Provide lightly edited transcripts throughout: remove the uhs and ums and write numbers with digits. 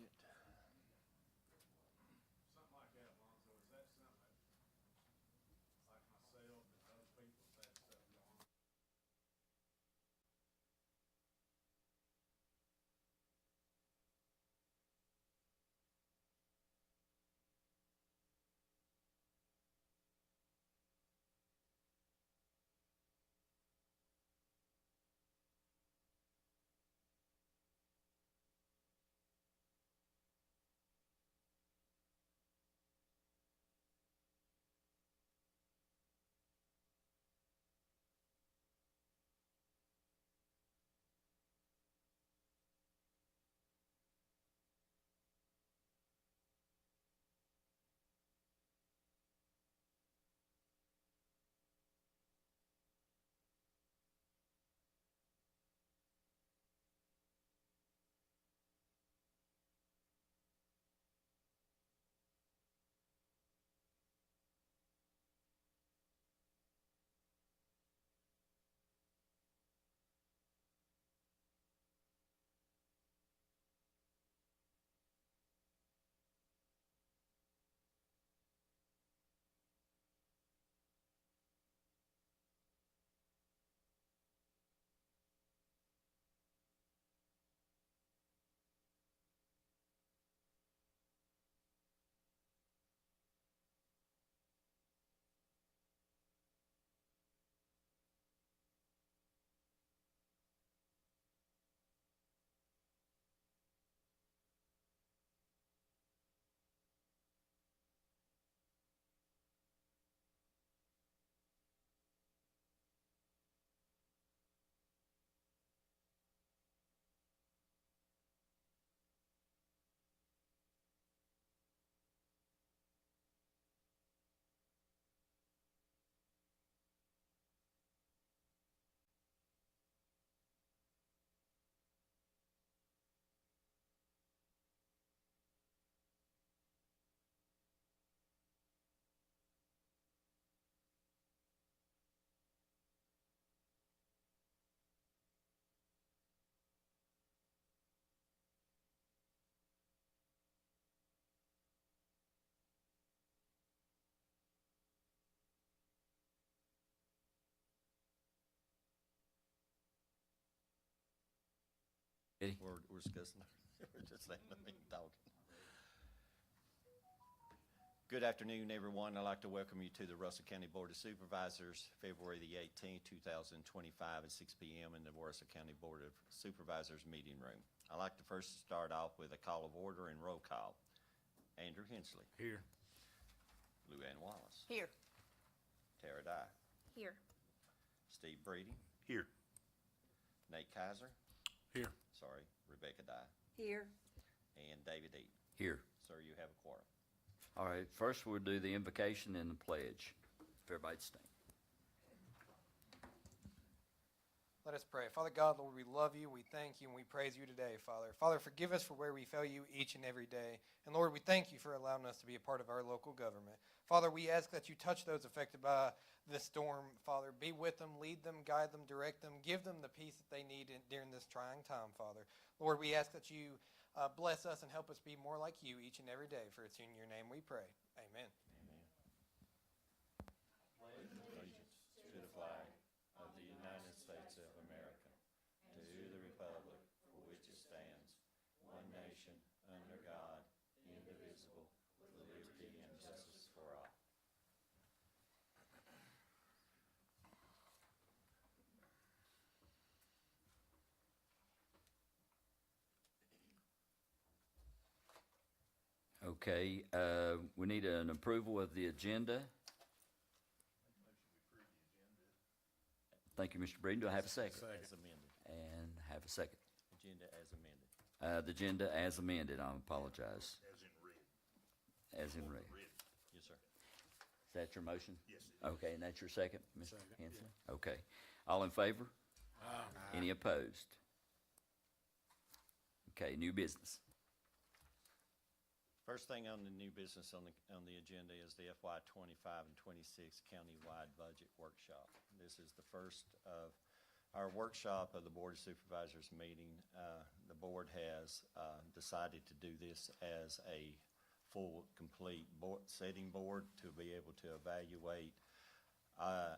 budget. Something like that, Alonzo, is that something that, like myself and other people, if that stuff go on? Eddie? We're discussing, we're just letting me talk. Good afternoon, everyone. I'd like to welcome you to the Russell County Board of Supervisors, February the 18th, 2025 at 6 p.m. in the Russell County Board of Supervisors meeting room. I'd like to first start off with a call of order and roll call. Andrew Hensley. Here. Lou Ann Wallace. Here. Tara Dye. Here. Steve Breedy. Here. Nate Kaiser. Here. Sorry, Rebecca Dye. Here. And David Eaton. Here. Sir, you have a quorum. All right, first we'll do the invocation and the pledge. If everybody stand. Let us pray. Father God, Lord, we love you, we thank you, and we praise you today, Father. Father, forgive us for where we fail you each and every day. And Lord, we thank you for allowing us to be a part of our local government. Father, we ask that you touch those affected by this storm. Father, be with them, lead them, guide them, direct them, give them the peace that they need during this trying time, Father. Lord, we ask that you bless us and help us be more like you each and every day. For it's in your name we pray. Amen. Allegiance to the flag of the United States of America, to the republic for which it stands, one nation, under God, indivisible, with liberty and justice for all. Okay, we need an approval of the agenda. Thank you, Mr. Breeden. Do I have a second? As amended. And have a second. Agenda as amended. The agenda as amended, I apologize. As in red. As in red. Yes, sir. Is that your motion? Yes, it is. Okay, and that's your second, Mr. Hensley? Okay. All in favor? Any opposed? Okay, new business. First thing on the new business on the agenda is the FY 25 and 26 countywide budget workshop. This is the first of Our workshop of the Board of Supervisors meeting, the board has decided to do this as a full, complete setting board to be able to evaluate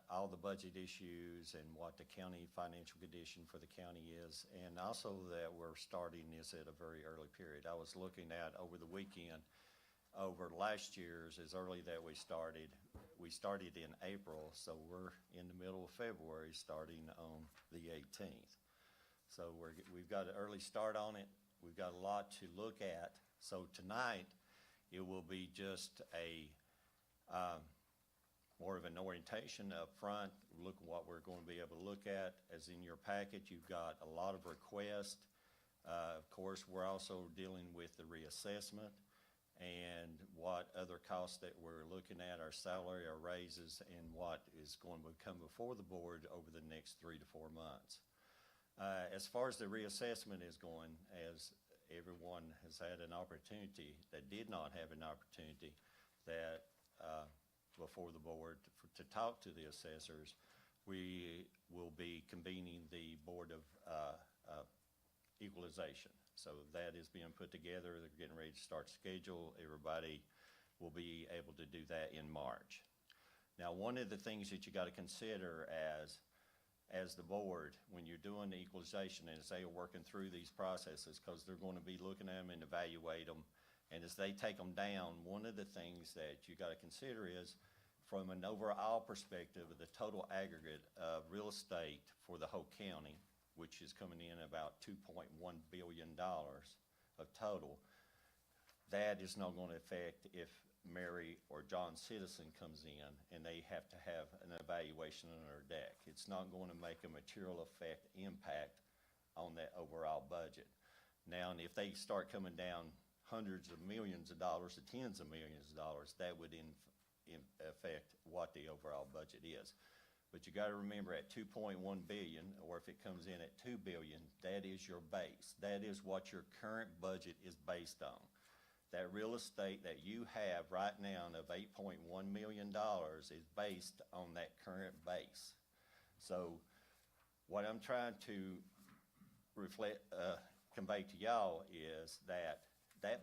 all the budget issues and what the county financial condition for the county is, and also that we're starting this at a very early period. I was looking at over the weekend, over last year's, as early that we started in April, so we're in the middle of February, starting on the 18th. So we've got an early start on it. We've got a lot to look at. So tonight, it will be just a more of an orientation up front, look at what we're going to be able to look at. As in your packet, you've got a lot of requests. Of course, we're also dealing with the reassessment and what other costs that we're looking at, our salary, our raises, and what is going to come before the board over the next 3 to 4 months. As far as the reassessment is going, as everyone has had an opportunity that did not have an opportunity that before the board to talk to the assessors, we will be convening the Board of Equalization. So that is being put together. They're getting ready to start schedule. Everybody will be able to do that in March. Now, one of the things that you got to consider as the board, when you're doing the equalization, and as they are working through these processes, because they're going to be looking at them and evaluate them, and as they take them down, one of the things that you got to consider is, from an overall perspective of the total aggregate of real estate for the whole county, which is coming in about $2.1 billion of total, that is not going to affect if Mary or John Citizen comes in and they have to have an evaluation on their deck. It's not going to make a material impact on that overall budget. Now, and if they start coming down hundreds of millions of dollars to tens of millions of dollars, that would affect what the overall budget is. But you got to remember, at 2.1 billion, or if it comes in at 2 billion, that is your base. That is what your current budget is based on. That real estate that you have right now of $8.1 million is based on that current base. So what I'm trying to convey to y'all is that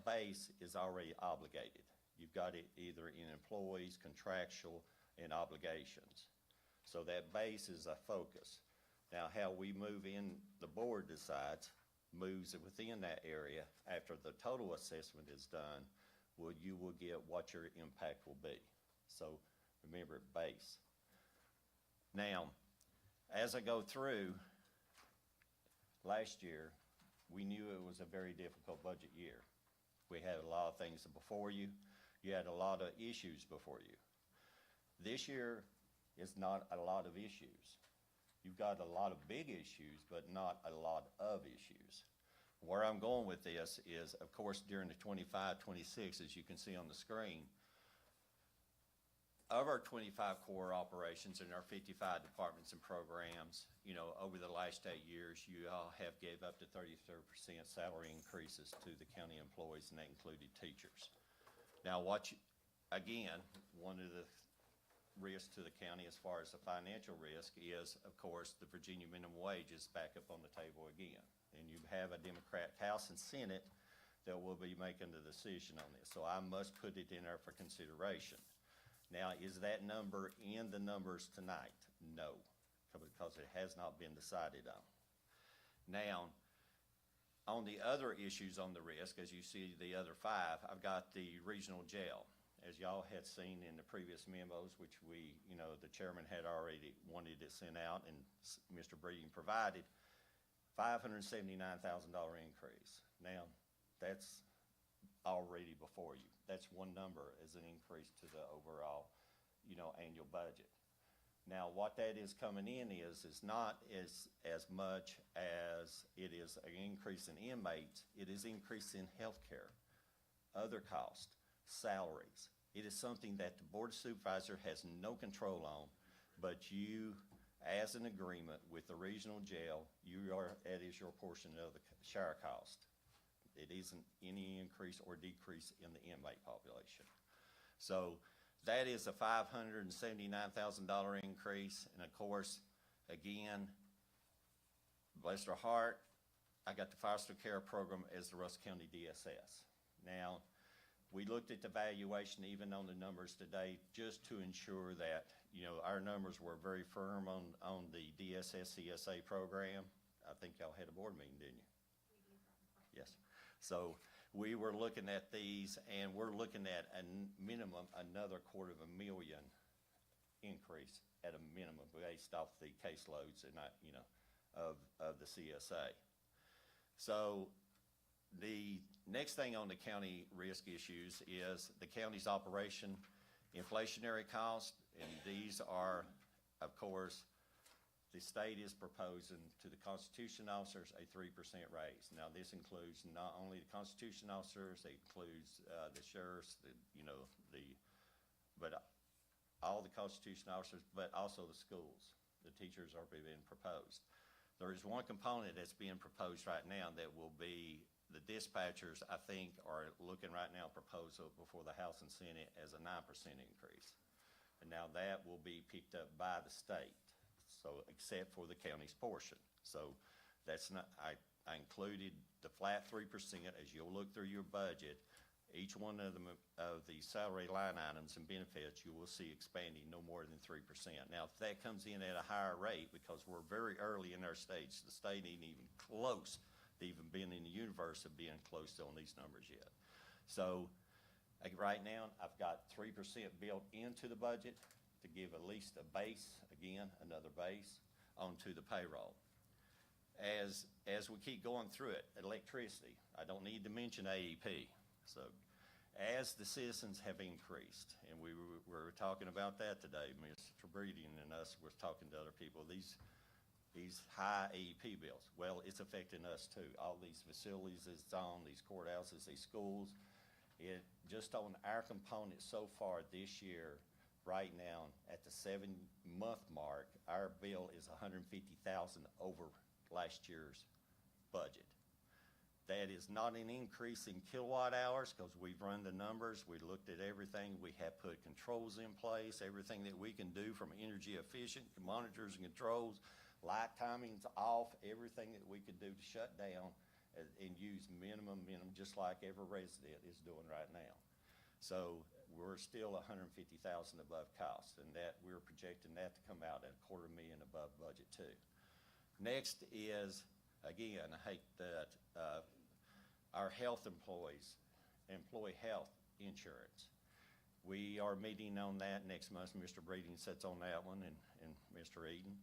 base is already obligated. You've got it either in employees, contractual, and obligations. So that base is a focus. Now, how we move in, the board decides, moves within that area after the total assessment is done, you will get what your impact will be. So remember, base. Now, as I go through, last year, we knew it was a very difficult budget year. We had a lot of things before you. You had a lot of issues before you. This year is not a lot of issues. You've got a lot of big issues, but not a lot of issues. Where I'm going with this is, of course, during the 25-26, as you can see on the screen, of our 25 core operations and our 55 departments and programs, over the last 8 years, you all have gave up to 33% salary increases to the county employees, and that included teachers. Now, again, one of the risks to the county as far as the financial risk is, of course, the Virginia minimum wage is back up on the table again. And you have a Democrat House and Senate that will be making the decision on this. So I must put it in there for consideration. Now, is that number in the numbers tonight? No, because it has not been decided on. Now, on the other issues on the risk, as you see the other 5, I've got the regional jail. As y'all had seen in the previous memos, which the chairman had already wanted it sent out and Mr. Breeding provided, $579,000 increase. Now, that's already before you. That's one number as an increase to the overall, annual budget. Now, what that is coming in is not as much as it is an increase in inmates. It is increase in health care, other costs, salaries. It is something that the Board of Supervisors has no control on, but you, as an agreement with the regional jail, that is your portion of the share cost. It isn't any increase or decrease in the inmate population. So that is a $579,000 increase. And of course, again, bless their heart, I got the foster care program as the Russell County DSS. Now, we looked at the valuation even on the numbers today, just to ensure that, our numbers were very firm on the DSS CSA program. I think y'all had a board meeting, didn't you? Yes. So we were looking at these, and we're looking at a minimum, another $250,000 increase at a minimum based off the caseloads and of the CSA. So the next thing on the county risk issues is the county's operation, inflationary cost, and these are, of course, the state is proposing to the Constitution officers a 3% raise. Now, this includes not only the Constitution officers, it includes the sheriffs, but all the Constitution officers, but also the schools. The teachers are being proposed. There is one component that's being proposed right now that will be the dispatchers, I think, are looking right now proposal before the House and Senate as a 9% increase. And now that will be picked up by the state, so except for the county's portion. So that's not, I included the flat 3%. As you'll look through your budget, each one of the salary line items and benefits, you will see expanding no more than 3%. Now, if that comes in at a higher rate, because we're very early in our stage, the state ain't even close to even being in the universe of being close on these numbers yet. So right now, I've got 3% built into the budget to give at least a base, again, another base, onto the payroll. As we keep going through it, electricity, I don't need to mention AEP. So as the citizens have increased, and we were talking about that today, Mr. Breeding and us were talking to other people, these high AEP bills, well, it's affecting us too. All these facilities it's on, these courthouses, these schools, it just on our component so far this year, right now, at the 7-month mark, our bill is $150,000 over last year's budget. That is not an increase in kilowatt hours because we've run the numbers, we looked at everything, we have put controls in place, everything that we can do from energy efficient, monitors and controls, light timings off, everything that we could do to shut down and use minimum, just like every resident is doing right now. So we're still $150,000 above cost, and that we're projecting that to come out at $250,000 above budget too. Next is, again, I hate that, our health employee health insurance. We are meeting on that next month. Mr. Breeding sits on that one, and Mr. Eden.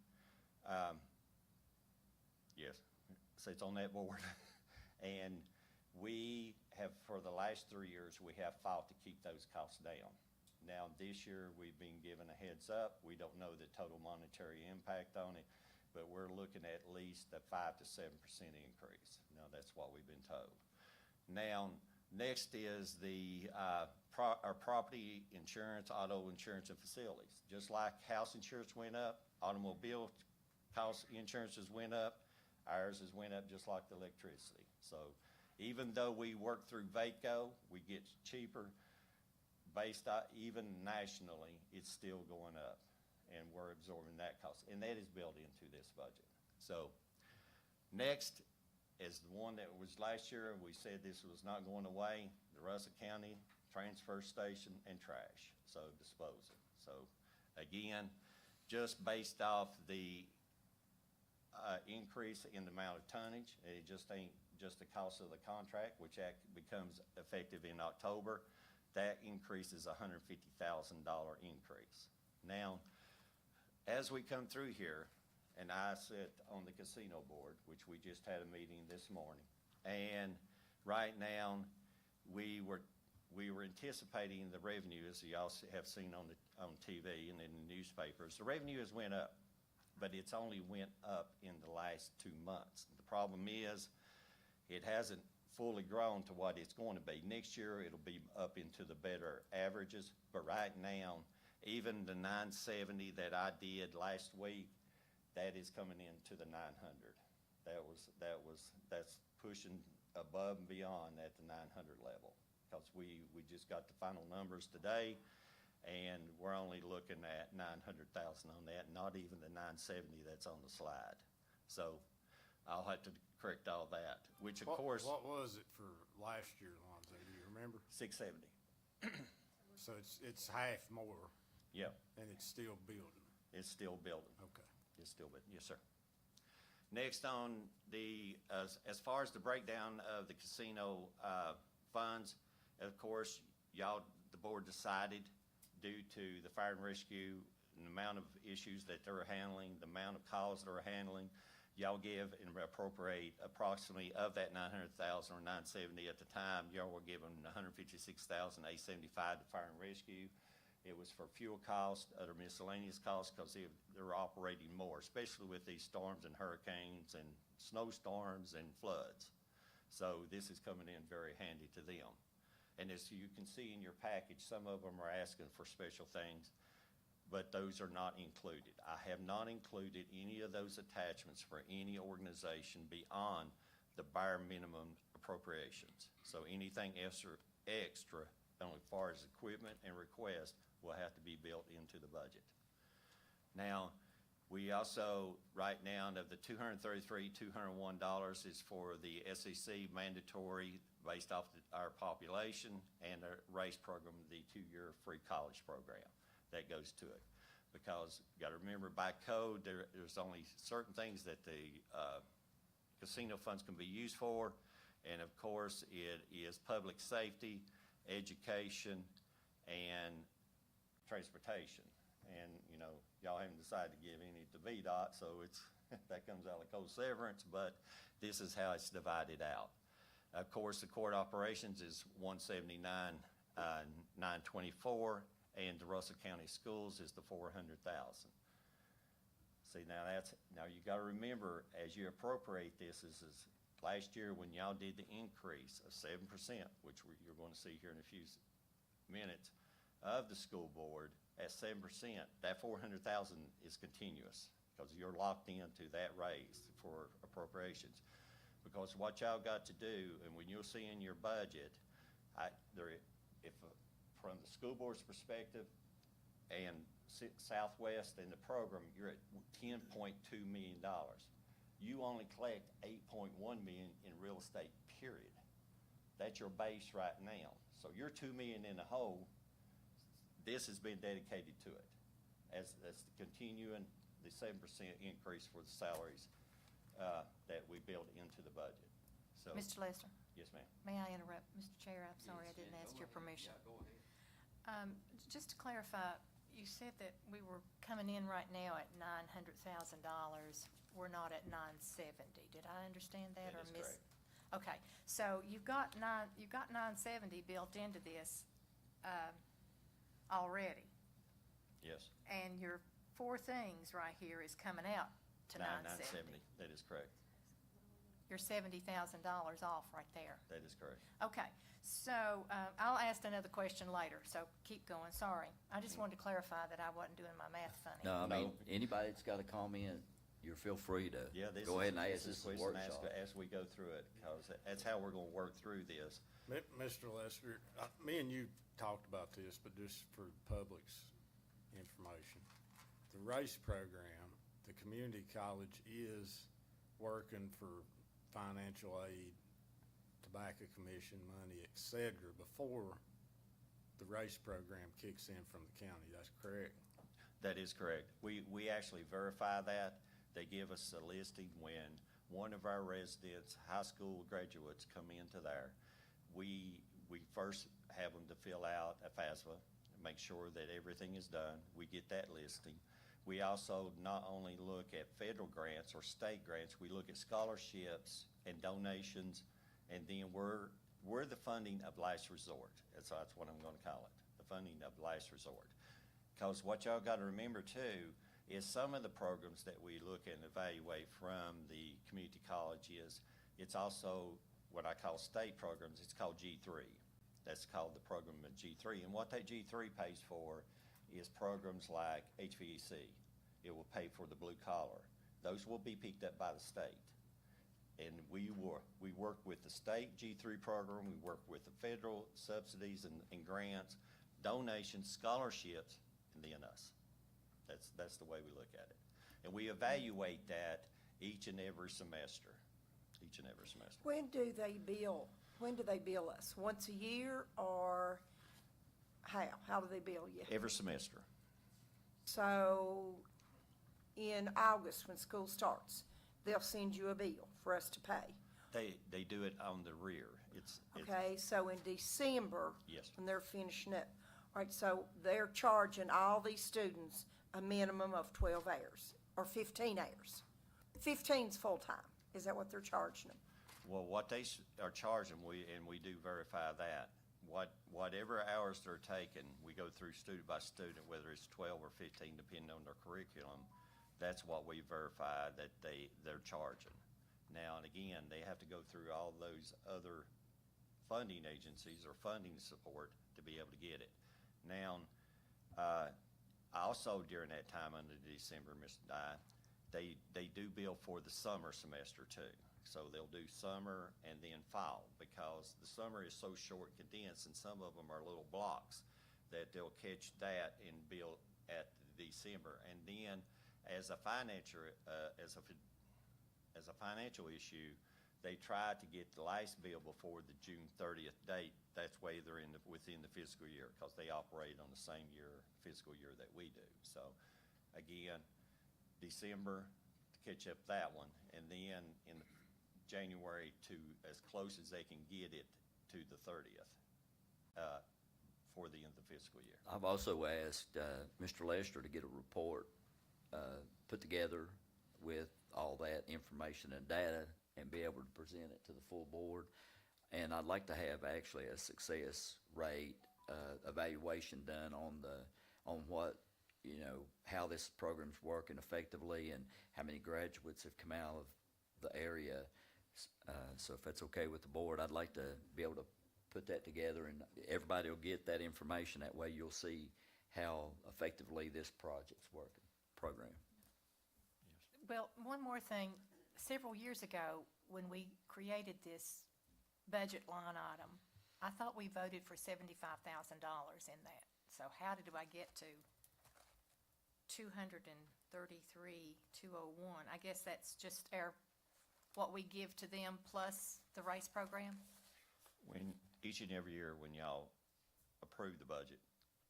Yes, sits on that board. And we have, for the last 3 years, we have fought to keep those costs down. Now, this year, we've been given a heads up. We don't know the total monetary impact on it, but we're looking at least a 5 to 7% increase. Now, that's what we've been told. Now, next is our property insurance, auto insurance, and facilities. Just like house insurance went up, automobile cost insurances went up, ours has went up just like the electricity. So even though we work through VACO, we get cheaper based on, even nationally, it's still going up, and we're absorbing that cost, and that is built into this budget. So next is the one that was last year, and we said this was not going away, the Russell County transfer station and trash, so disposal. So again, just based off the increase in the amount of tonnage, it just ain't just the cost of the contract, which becomes effective in October. That increase is a $150,000 increase. Now, as we come through here, and I sit on the casino board, which we just had a meeting this morning, and right now we were anticipating the revenue, as you all have seen on TV and in the newspapers. The revenue has went up, but it's only went up in the last 2 months. The problem is it hasn't fully grown to what it's going to be. Next year it'll be up into the better averages, but right now, even the 970 that I did last week, that is coming into the 900. That's pushing above and beyond at the 900 level, because we just got the final numbers today, and we're only looking at 900,000 on that, not even the 970 that's on the slide. So I'll have to correct all that, which of What- course, What was it for last year, Lonzo? Do you remember? 670. So it's half more, Yep, and it's still building. it's still building. Okay. It's still building, yes, sir. Next on the, as far as the breakdown of the casino funds, of course, y'all, the board decided due to the fire and rescue and the amount of issues that they're handling, the amount of calls they're handling, y'all give and appropriate approximately of that 900,000 or 970 at the time, y'all were given 156,875 to fire and rescue. It was for fuel costs, other miscellaneous costs, because they're operating more, especially with these storms and hurricanes and snowstorms and floods. So this is coming in very handy to them. And as you can see in your package, some of them are asking for special things, but those are not included. I have not included any of those attachments for any organization beyond the bare minimum appropriations. So anything extra as far as equipment and request will have to be built into the budget. Now, we also, right now, of the $233,201 is for the SEC mandatory based off our population and our race program, the 2-year free college program that goes to it. Because you got to remember, by code, there's only certain things that the casino funds can be used for. And of course, it is public safety, education, and transportation. And, you know, y'all haven't decided to give any to VDOT, so it's, that comes out of cold severance, but this is how it's divided out. Of course, the court operations is $179,924, and the Russell County Schools is the $400,000. See, now you gotta remember, as you appropriate this, is last year when y'all did the increase of 7%, which you're gonna see here in a few minutes, of the school board at 7%, that $400,000 is continuous, because you're locked into that raise for appropriations. Because what y'all got to do, and when you'll see in your budget, from the school board's perspective and Southwest and the program, you're at $10.2 million. You only collect $8.1 million in real estate, period. That's your base right now. So you're $2 million in the hole. This has been dedicated to it as continuing the 7% increase for the salaries that we build into the budget. So, Mr. Lester, yes, ma'am. may I interrupt? Mr. Chair, I'm sorry, I didn't ask your permission. Just to clarify, you said that we were coming in right now at $900,000. We're not at 970. Did I understand that That or is miss? correct. Okay, so you've got 970 built into this already, Yes. and your four things right here is coming out to 970. That is correct. You're $70,000 off right there. That is correct. Okay, so I'll ask another question later, so keep going, sorry. I just wanted to clarify that I wasn't doing my math funny. No, I mean, No. anybody that's got a comment, you feel free to Yeah, this go is, ahead and ask this is this question workshop. as we go through it, because that's how we're gonna work through this. Mr. Lester, me and you talked about this, but just for the public's information. The race program, the community college is working for financial aid, tobacco commission money, et cetera, before the race program kicks in from the county. That's correct? That is correct. We actually verify that. They give us a listing when one of our residents, high school graduates, come into there. We first have them to fill out a FAFSA, make sure that everything is done. We get that listing. We also not only look at federal grants or state grants, we look at scholarships and donations, and then we're the funding of last resort. That's what I'm gonna call it, the funding of last resort. Because what y'all gotta remember too, is some of the programs that we look and evaluate from the community college it's also what I call state programs. It's called G3. That's called the program of G3. And what that G3 pays for is programs like HVAC. It will pay for the blue collar. Those will be picked up by the state. And we work with the state G3 program, we work with the federal subsidies and grants, donations, scholarships, and then us. That's the way we look at it. And we evaluate that each and every semester, each and every semester. When do they bill? When do they bill us? Once a year or how? How do they bill you? Every semester. So in August, when school starts, they'll send you a bill for us to pay. They do it on the rear. It's Okay, so in December. Yes. When they're finishing up. All right, so they're charging all these students a minimum of 12 hours or 15 hours. 15's full-time. Is that what they're charging them? Well, what they are charging, we do verify that. Whatever hours they're taking, we go through student by student, whether it's 12 or 15, depending on their curriculum. That's what we verify that they're charging. Now, and again, they have to go through all those other funding agencies or funding support to be able to get it. Now, also during that time under December, Mr. Dye, they do bill for the summer semester too. So they'll do summer and then fall, because the summer is so short condensed, and some of them are little blocks, that they'll catch that and bill at December. And then as a financial issue, they try to get the last bill before the June 30th date. That's way they're within the fiscal year, because they operate on the same fiscal year that we do. So again, December to catch up that one, and then in January to as close as they can get it to the 30th for the end of the fiscal year. I've also asked Mr. Lester to get a report put together with all that information and data and be able to present it to the full board. And I'd like to have actually a success rate evaluation done on what, how this program's working effectively and how many graduates have come out of the area. So if that's okay with the board, I'd like to be able to put that together, and everybody will get that information. That way you'll see how effectively this program. Well, one more thing. Several years ago, when we created this budget line item, I thought we voted for $75,000 in that. So how did I get to 233,201? I guess that's just what we give to them plus the race program? When each and every year when y'all approve the budget,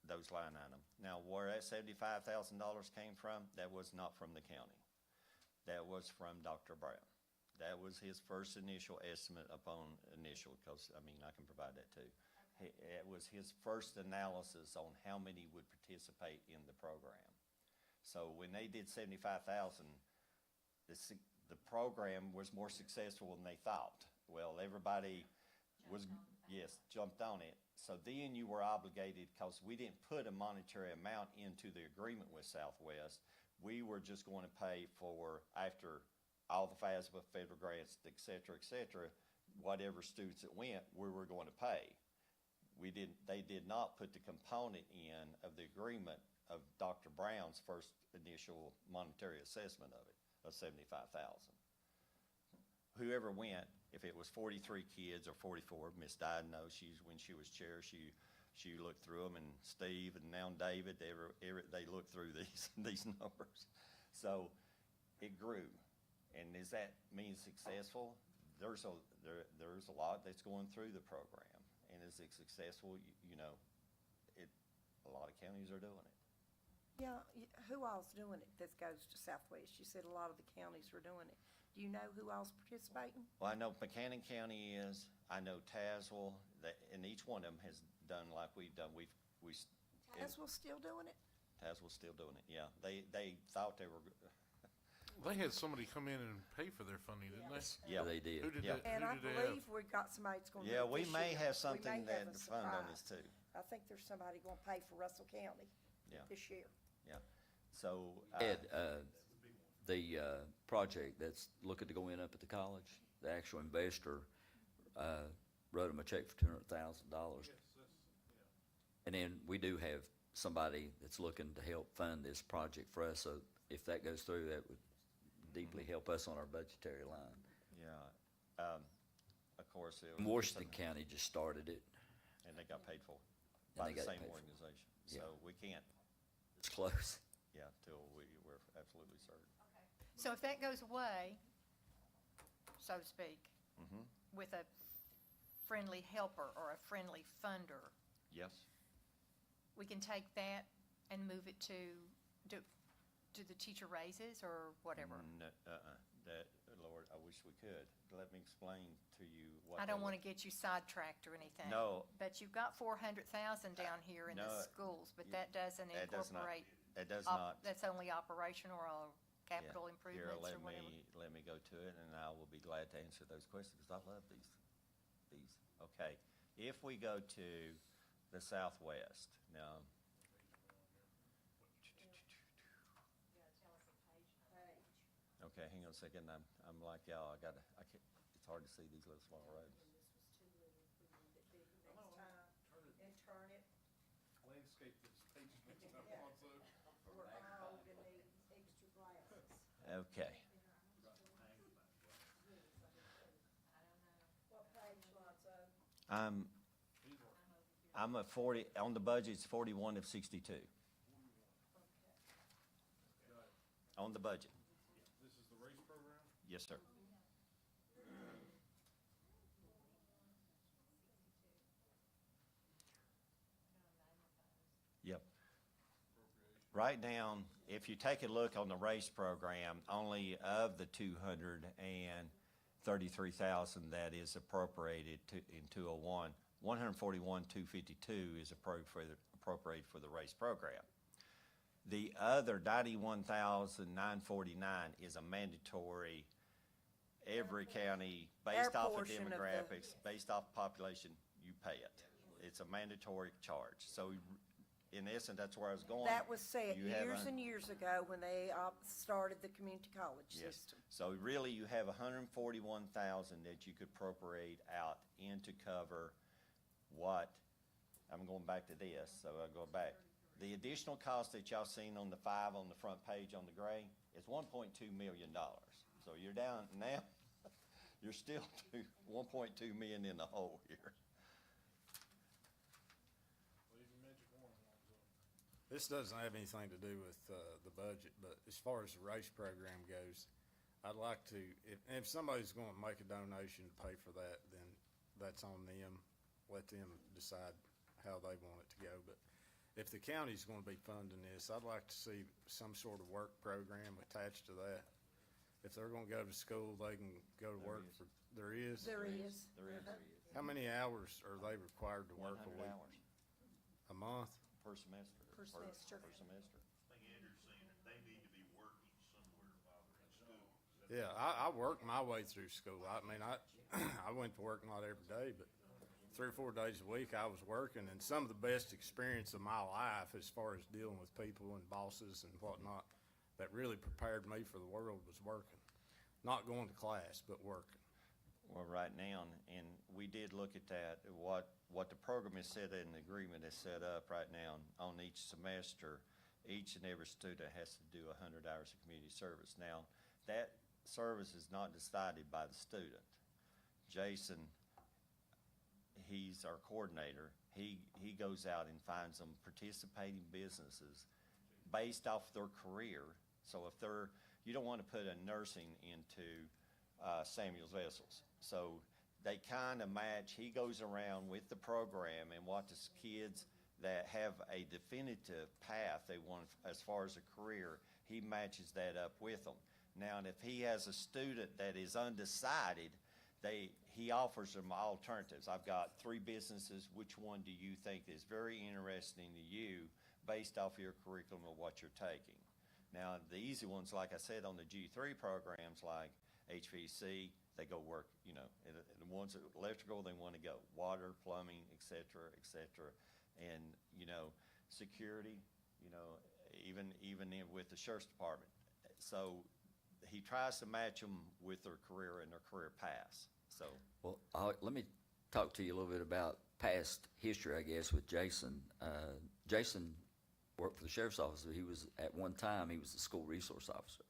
those line items. Now, where that $75,000 came from, that was not from the county. That was from Dr. Brown. That was his first initial estimate upon initial, because, I can provide that too. It was his first analysis on how many would participate in the program. So when they did 75,000, the program was more successful than they thought. Well, everybody jumped on it. So then you were obligated, because we didn't put a monetary amount into the agreement with Southwest. We were just going to pay for, after all the FASBA, federal grants, et cetera, whatever students that went, we were going to pay. They did not put the component in of the agreement of Dr. Brown's first initial monetary assessment of it, of 75,000. Whoever went, if it was 43 kids or 44, Miss Dye knows, when she was chair, she looked through them, and Steve and now David, they looked through these numbers. So it grew. And does that mean successful? There's a lot that's going through the program, and is it successful? A lot of counties are doing it. Yeah, who all's doing it that goes to Southwest? You said a lot of the counties were doing it. Do you know who all's participating? Well, I know Buchanan County is. I know Tazewell, and each one of them has done like we've done. Tazewell's still doing it? Tazewell's still doing it. Yeah, they thought they were. They had somebody come in and pay for their funding, didn't they? Yeah, They did. Who did Yeah. that? And I Who did they have? believe we've got somebody that's gonna do Yeah, it we this may year. have We something may have that a fund on this surprise. too. I think there's somebody gonna pay for Russell County Yeah. this year. Yeah. So. Ed, the project that's looking to go in up at the college, the actual investor wrote them a check for $200,000. And then we do have somebody that's looking to help fund this project for us. So if that goes through, that would deeply help us on our budgetary line. Yeah. Of course. Washington County just started it. And they got paid for And by they the got same paid for it. organization. Yeah. So we can't, It's close. till we're absolutely certain. So if that goes away, so to speak, with a friendly helper or a friendly funder, Yes? we can take that and move it to the teacher raises or whatever? No, that, Lord, I wish we could. Let me explain to you what. I don't want to get you sidetracked or anything. No. But you've got 400,000 down here in the No, schools, but that doesn't That does not, incorporate. that does not. That's only operational or Yeah. capital Here, improvements or whatever. let me go to it, and I will be glad to answer those questions, because I love these. Okay, if we go to the Southwest, now. Okay, hang on a second, I'm like y'all, I can't, it's hard to see these little small roads. Landscape this page next time also. Okay. I'm at 40, on the budget, it's 41 of 62. On the budget, This is the race program? yes, sir. Yep. Right now, if you take a look on the race program, only of the 233,000 that is appropriated in 201, 141,252 is appropriated for the race program. The other 91,949 is a mandatory, every county, based Our off of portion of the- demographics, based off population, you pay it. It's a mandatory charge. So in essence, that's where I was going. That was said You have years a- and years ago when they started the community college Yes, system. so really you have 141,000 that you could appropriate out in to cover what, I'm going back to this, so I'll go back. The additional cost that y'all seen on the 5 on the front page on the gray is $1.2 million. So you're down now, you're still to 1.2 million in the hole here. This doesn't have anything to do with the budget, but as far as the race program goes, I'd like to, if somebody's going to make a donation to pay for that, then that's on them. Let them decide how they want it to go. But if the county's going to be funding this, I'd like to see some sort of work program attached to that. If they're going to go to school, they can go to work for, there is? There is. There is. How many hours are they required to work a 100 week? hours A month? per semester. Per semester. Per semester. I think Andrew's saying that they need to be working somewhere while they're in school. Yeah, I worked my way through school. I mean, I went to work not every day, but 3 or 4 days a week I was working, and some of the best experience of my life as far as dealing with people and bosses and whatnot that really prepared me for the world was working. Not going to class, but working. Well, right now, and we did look at that, what the program is set in, the agreement is set up right now on each semester. Each and every student has to do 100 hours of community service. Now, that service is not decided by the student. Jason, he's our coordinator. He goes out and finds them participating businesses based off their career. So if you don't want to put a nursing into Samuel's Vessels. So they kind of match. He goes around with the program and what the kids that have a definitive path they want as far as a career, he matches that up with them. Now, and if he has a student that is undecided, he offers them alternatives. I've got 3 businesses. Which one do you think is very interesting to you based off your curriculum of what you're taking? Now, the easy ones, like I said, on the G3 programs like HVC, they go work, and the ones that electrical, they want to go water, plumbing, et cetera, and, security, even with the sheriff's department. So he tries to match them with their career and their career paths, so. Well, let me talk to you a little bit about past history, I guess, with Jason. Jason worked for the sheriff's office. At one time, he was the school resource officer.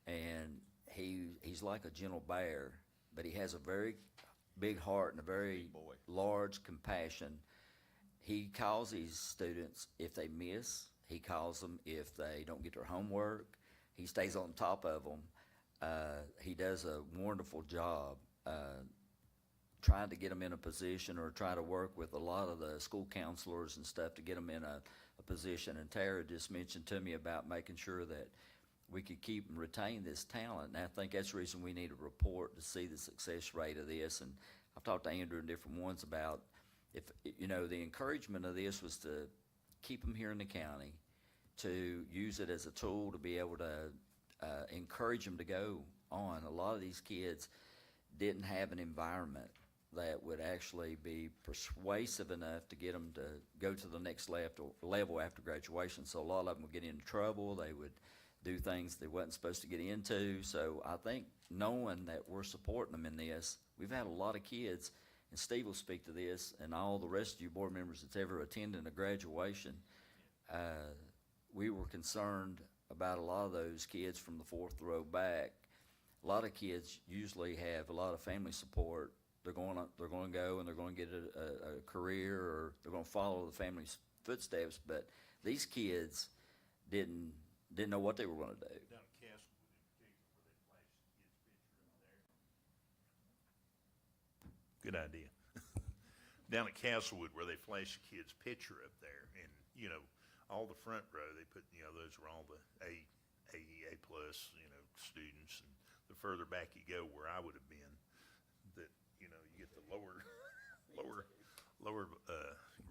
And he's like a gentle bear, but he has a very big heart and a very Big boy. large compassion. He calls these students if they miss. He calls them if they don't get their homework. He stays on top of them. He does a wonderful job trying to get them in a position, or try to work with a lot of the school counselors and stuff to get them in a position. And Tara just mentioned to me about making sure that we could keep and retain this talent. And I think that's the reason we need a report to see the success rate of this. And I've talked to Andrew and different ones about, if, you know, the encouragement of this was to keep them here in the county, to use it as a tool to be able to encourage them to go on. A lot of these kids didn't have an environment that would actually be persuasive enough to get them to go to the next level after graduation. So a lot of them would get into trouble. They would do things they wasn't supposed to get into. So I think knowing that we're supporting them in this, we've had a lot of kids, and Steve will speak to this, and all the rest of you board members that's ever attended a graduation, we were concerned about a lot of those kids from the fourth row back. A lot of kids usually have a lot of family support. They're going to go and they're going to get a career, or they're going to follow the family's footsteps. But these kids didn't know what they were going to do. Down at Castlewood in particular, where they flash the kid's picture up there. Good idea. Down at Castlewood, where they flash the kid's picture up there, and, you know, all the front row, they put, you know, those were all the A plus, you know, students. And the further back you go, where I would have been, that, you know, you get the lower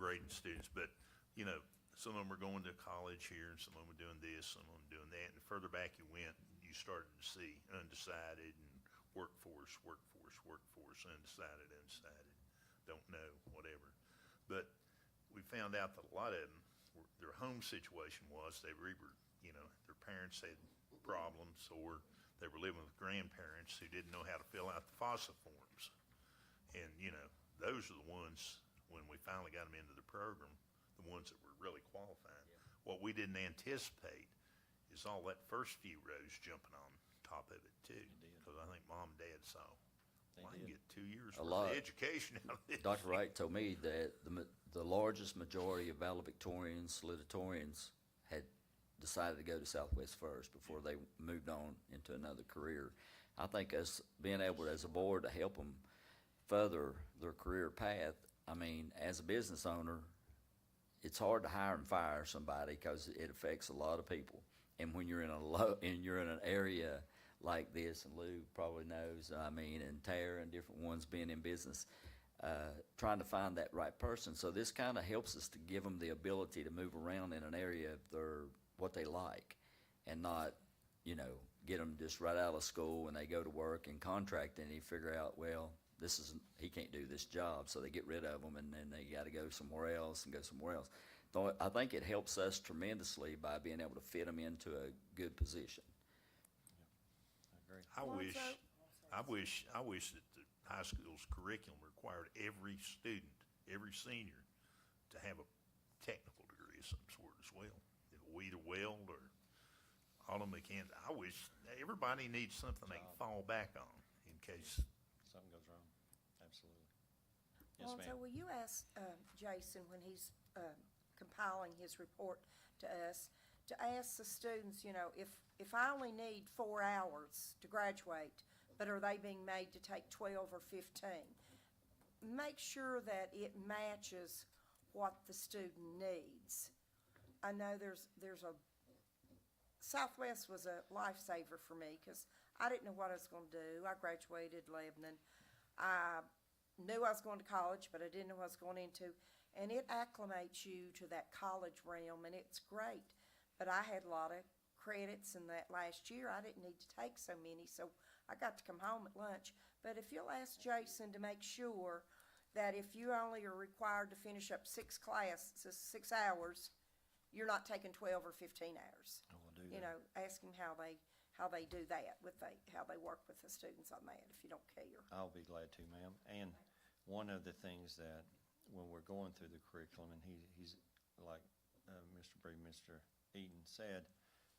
grading students. But, you know, some of them were going to college here, and some of them were doing this, some of them doing that. And the further back you went, you started to see undecided and workforce, undecided, don't know, whatever. But we found out that a lot of them, their home situation was they were either, you know, their parents had problems, or they were living with grandparents who didn't know how to fill out the FAFSA forms. And, you know, those are the ones, when we finally got them into the program, the ones that were really qualifying. What we didn't anticipate is all that first few rows jumping on top of it too. Because I think mom and dad saw, well, I can get 2 years A worth lot. of education out of this. Dr. Wright told me that the largest majority of valedictorians, salutatorians had decided to go to Southwest first before they moved on into another career. I think us being able, as a board, to help them further their career path. I mean, as a business owner, it's hard to hire and fire somebody because it affects a lot of people. And when you're in an area like this, and Lou probably knows, I mean, and Tara and different ones being in business, trying to find that right person. So this kind of helps us to give them the ability to move around in an area of what they like, and not, you know, get them just right out of school and they go to work and contract, and you figure out, well, he can't do this job, so they get rid of them, and then they got to go somewhere else. So I think it helps us tremendously by being able to fit them into a good position. I wish that the high school's curriculum required every student, every senior, to have a technical degree of some sort as well. Either weld or auto mechanic. I wish everybody needs something they can fall back on in case. Something goes wrong. Absolutely. Yes, Alonzo, ma'am. will you ask Jason, when he's compiling his report to us, to ask the students, you know, if I only need 4 hours to graduate, but are they being made to take 12 or 15? Make sure that it matches what the student needs. I know there's a, Southwest was a lifesaver for me, because I didn't know what I was going to do. I graduated Lebanon. I knew I was going to college, but I didn't know what I was going into. And it acclimates you to that college realm, and it's great. But I had a lot of credits in that last year. I didn't need to take so many, so I got to come home at lunch. But if you'll ask Jason to make sure that if you only are required to finish up 6 hours, you're not taking 12 or 15 hours. I will do You that. know, ask him how they do that how they work with the students on that, if you don't care. I'll be glad to, ma'am. And one of the things that when we're going through the curriculum, and he's like Mr. Bree, Mr. Eaton said,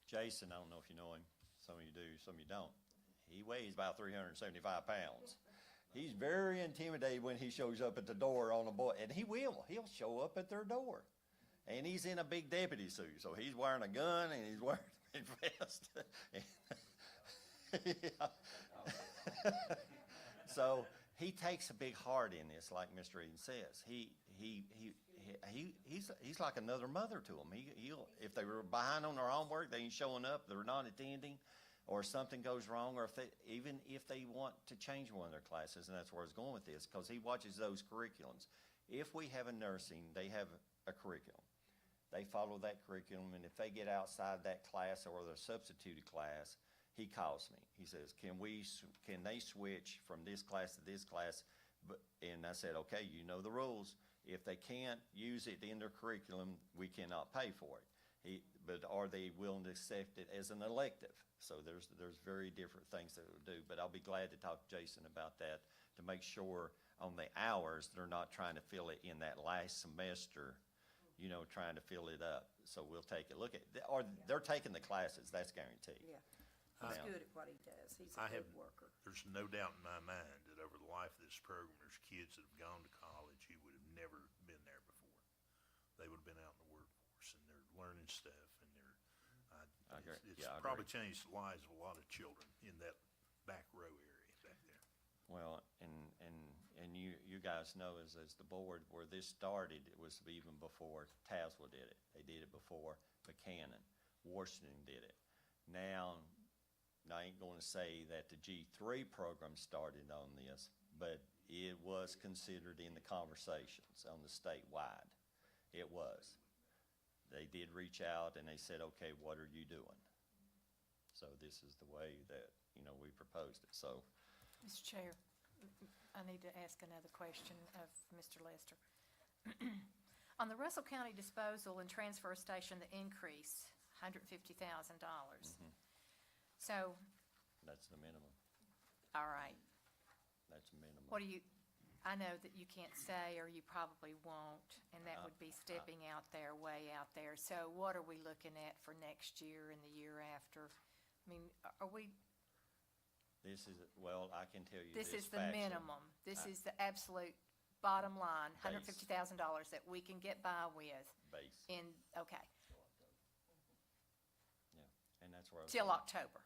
Jason, I don't know if you know him, some of you do, some of you don't. He weighs about 375 pounds. He's very intimidated when he shows up at the door on a boy, and he'll show up at their door. And he's in a big deputy suit, so he's wearing a gun and he's wearing invest. So he takes a big heart in this, like Mr. Eden says. He's like another mother to them. He'll, if they were behind on their homework, they ain't showing up, they're not attending, or something goes wrong, or even if they want to change one of their classes, and that's where I was going with this, because he watches those curriculums. If we have a nursing, they have a curriculum. They follow that curriculum, and if they get outside that class or their substituted class, he calls me. He says, can they switch from this class to this class? And I said, okay, you know the rules. If they can't use it in their curriculum, we cannot pay for it. But are they willing to accept it as an elective? So there's very different things that it would do. But I'll be glad to talk to Jason about that to make sure on the hours, they're not trying to fill it in that last semester, trying to fill it up. So we'll take a look at, or they're taking the classes, that's guaranteed. Yeah, he's Now- good at what he does. He's I a good have- worker. There's no doubt in my mind that over the life of this program, there's kids that have gone to college who would have never been there before. They would have been out in the workforce, and they're learning stuff, and I agree. it's Yeah, I probably agree. changed the lives of a lot of children in that back row area back there. Well, and you guys know as the board, where this started, it was even before Tazewell did it. They did it before Buchanan. Washington did it. Now, I ain't going to say that the G3 program started on this, but it was considered in the conversations on the statewide. It was. They did reach out and they said, okay, what are you doing? So this is the way that, we proposed it. So, Mr. Chair, I need to ask another question of Mr. Lester. On the Russell County disposal and transfer station, the increase, $150,000. So, that's the minimum. all right, That's a minimum. what do you, I know that you can't say, or you probably won't, and that would be stepping out there, way out there. So what are we looking at for next year and the year after? I mean, are we, This is, well, I can tell you this this is the factually. minimum. This is the absolute bottom line, Base. $150,000 that we can get by with Base, in, okay, yeah, and that's where I was till going. October.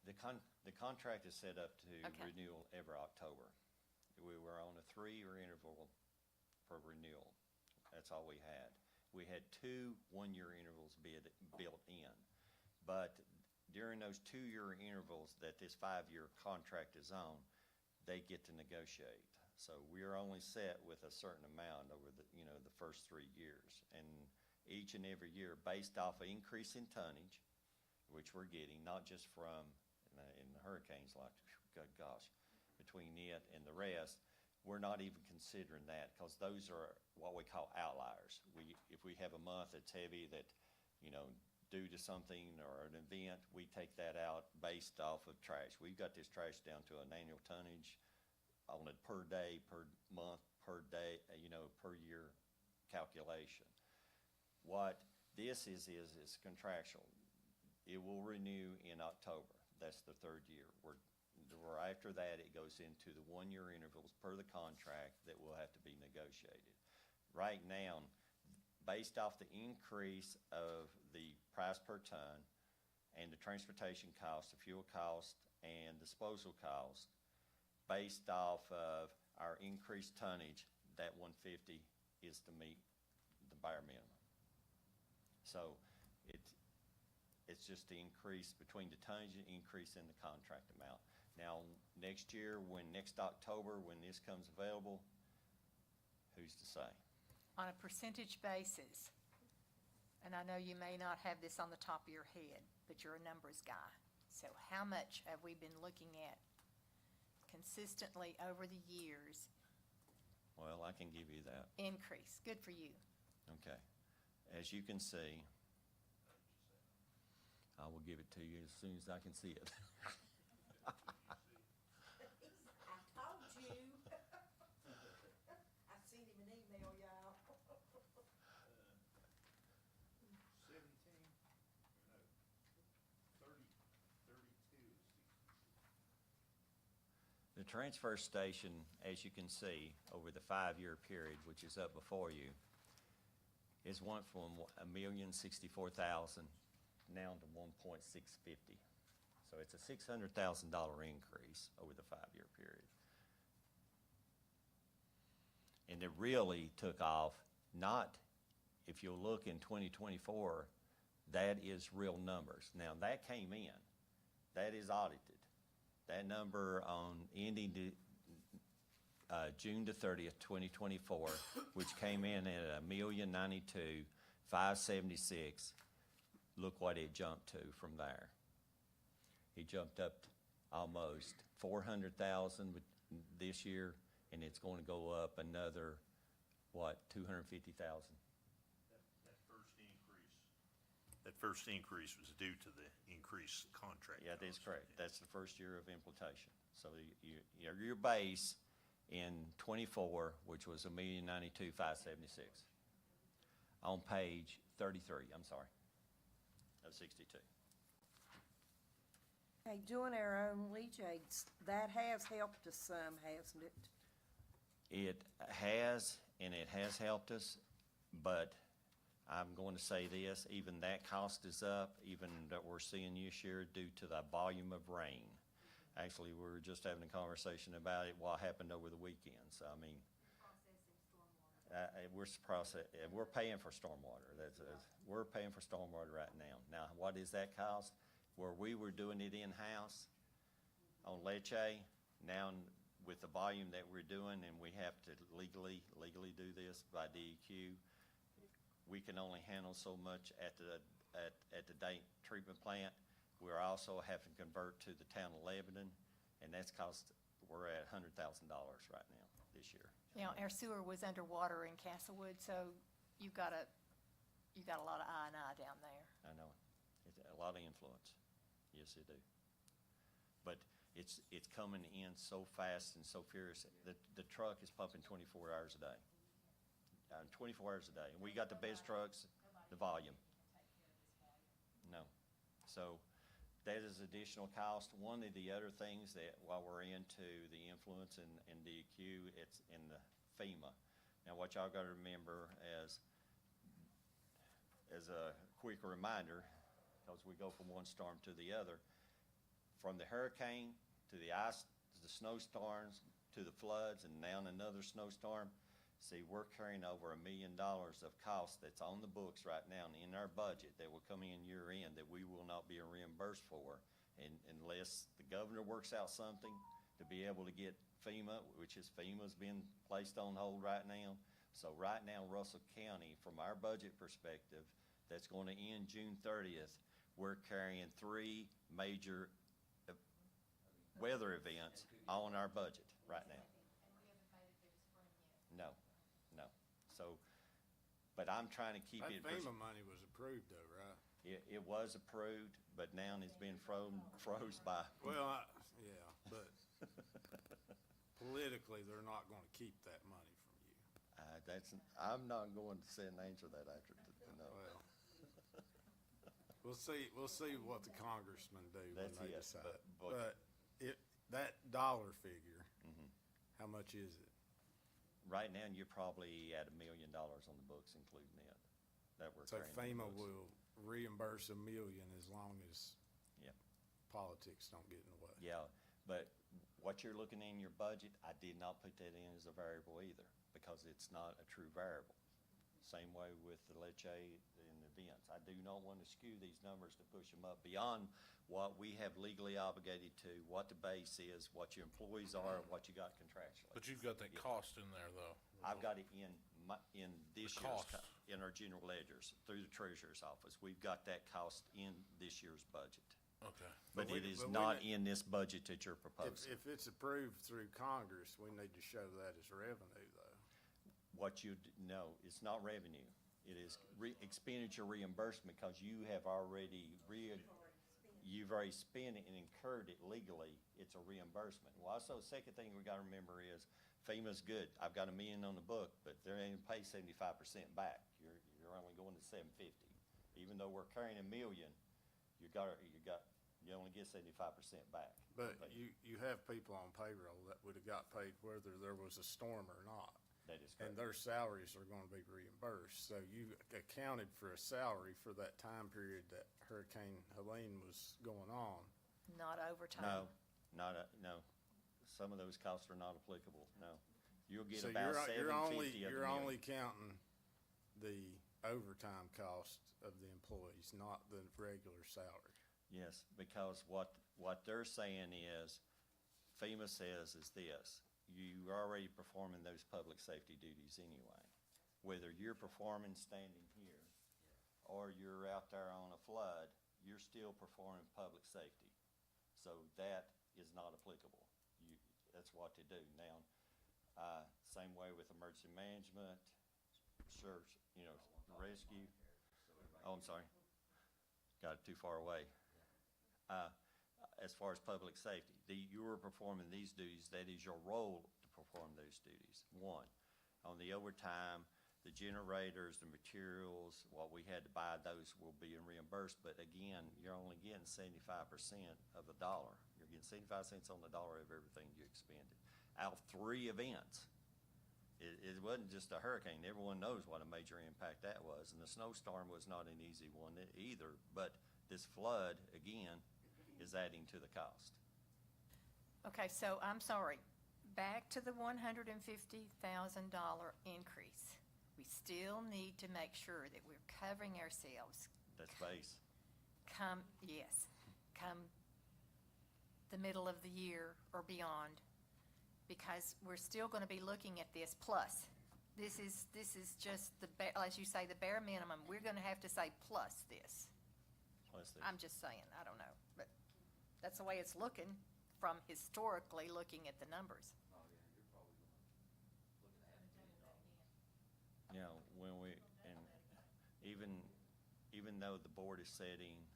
The contract is set up to Okay. renewal every October. We were on a 3-year interval for renewal. That's all we had. We had 2 one-year intervals built in. But during those 2-year intervals that this 5-year contract is on, they get to negotiate. So we are only set with a certain amount over the first 3 years. And each and every year, based off of increase in tonnage, which we're getting, not just from, in the hurricanes, like, good gosh, between it and the rest, we're not even considering that, because those are what we call outliers. If we have a month that's heavy that, due to something or an event, we take that out based off of trash. We've got this trash down to an annual tonnage on a per day, per month, per day, per year calculation. What this is contractual. It will renew in October. That's the 3rd year. After that, it goes into the 1-year intervals per the contract that will have to be negotiated. Right now, based off the increase of the price per ton and the transportation cost, the fuel cost, and disposal cost, based off of our increased tonnage, that 150 is to meet the bare minimum. So it's just the increase between the tonnage and increase in the contract amount. Now, next year, next October, when this comes available, who's to say? On a percentage basis, and I know you may not have this on the top of your head, but you're a numbers guy. So how much have we been looking at consistently over the years Well, I can give you that. increase? Good for you. Okay. As you can see, I will give it to you as soon as I can see it. I told you. I sent him an email, y'all. 17, no, 30, 32. The transfer station, as you can see, over the 5-year period, which is up before you, is went from $1,064,000 now to 1.650. So it's a $600,000 increase over the 5-year period. And it really took off, not, if you'll look in 2024, that is real numbers. Now, that came in, that is audited. That number on ending June the 30th, 2024, which came in at $1,092,576. Look what it jumped to from there. It jumped up to almost 400,000 this year, and it's going to go up another, what, 250,000? That first increase was due to the increased contract. Yeah, that's cost. correct. That's the first year of implementation. So your base in '24, which was $1,092,576. On page 33, I'm sorry, of 62. Hey, doing our own leach aids, that has helped us some, hasn't it? It has, and it has helped us, but I'm going to say this, even that cost is up, even that we're seeing this year due to the volume of rain. Actually, we were just having a conversation about it, what happened over the weekend, so I mean. We're paying for stormwater, we're paying for stormwater right now. Now, what is that cost? Where we were doing it in-house on Lecce, now with the volume that we're doing, and we have to legally do this by DEQ, we can only handle so much at the Dayton treatment plant. We're also having to convert to the town of Lebanon, and that's we're at $100,000 right now this year. You know, our sewer was underwater in Castlewood, so you've got a lot of I&I down there. I know it. It's a lot of influence. Yes, it do. But it's coming in so fast and so furious. The truck is pumping 24 hours a day. 24 hours a day. And we got the best trucks, the volume. No. So that is additional cost. One of the other things that while we're into the influence and DEQ, it's in the FEMA. Now, what y'all got to remember as a quick reminder, because we go from one storm to the other, from the hurricane to the ice, to the snowstorms, to the floods, and now another snowstorm. See, we're carrying over $1 million of cost that's on the books right now and in our budget that will come in year end that we will not be reimbursed for, and unless the governor works out something to be able to get FEMA, which is FEMA's been placed on hold right now. So right now, Russell County, from our budget perspective, that's going to end June 30th, we're carrying 3 major weather events on our budget right now. No. So, but I'm trying to keep That it. FEMA money was approved though, right? It was approved, but now it's been froze by. Well, yeah, but politically, they're not gonna keep that money from you. I'm not going to say an answer to that after, no. Well, we'll see what the congressmen do when That's they it, decide. but- But that dollar figure, Mhm. how much is it? Right now, you're probably at $1 million on the books, including it, that we're So carrying on the FEMA books. will reimburse $1 million as long as Yep. politics don't get in the way. Yeah, but what you're looking in your budget, I did not put that in as a variable either, because it's not a true variable. Same way with the Lecce and events. I do not want to skew these numbers to push them up beyond what we have legally obligated to, what the base is, what your employees are, and what you got contractually. But you've got that Yeah. cost in there, though. I've got it in this The year's, cost. in our general ledgers, through the treasurer's office. We've got that cost in this year's budget. Okay. But we- it is but we not need- in this budget that you're proposing. If it's approved through Congress, we need to show that as revenue though. What no, it's not revenue. It is expenditure reimbursement, because you have already you've already spent it and incurred it legally. It's a reimbursement. Well, also, the second thing we gotta remember is FEMA's good. I've got $1 million on the book, but they're ain't gonna pay 75% back. You're only going to 750. Even though we're carrying $1 million, you only get 75% back. But you have people on payroll that would've got paid whether there was a storm or not. That is And and their salaries are gonna be reimbursed. So you accounted for a salary for that time period that Hurricane Helene was going on. Not overtime? No, no. Some of those costs are not applicable, no. You'll get So about you're only, 750 of the you're million. only counting the overtime cost of the employees, not the regular salary. Yes, because what they're saying is, FEMA says is this: you are already performing those public safety duties anyway. Whether you're performing standing here, or you're out there on a flood, you're still performing public safety. So that is not applicable. That's what they do. Now, same way with emergency management, search, rescue. Oh, I'm sorry. Got it too far away. As far as public safety, you are performing these duties, that is your role to perform those duties. One, on the overtime, the generators, the materials, what we had to buy, those will be reimbursed, but again, you're only getting 75% of the dollar. You're getting 75 cents on the dollar of everything you expended. Out of 3 events, it wasn't just a hurricane. Everyone knows what a major impact that was, and the snowstorm was not an easy one either, but this flood, again, is adding to the cost. Okay, so I'm sorry, back to the $150,000 increase. We still need to make sure that we're covering ourselves That's base. come the middle of the year or beyond, because we're still gonna be looking at this plus. This is just as you say, the bare minimum. We're gonna have to say plus this. Plus the- I'm just saying, I don't know, but that's the way it's looking from historically looking at the numbers. When and even though the board is setting,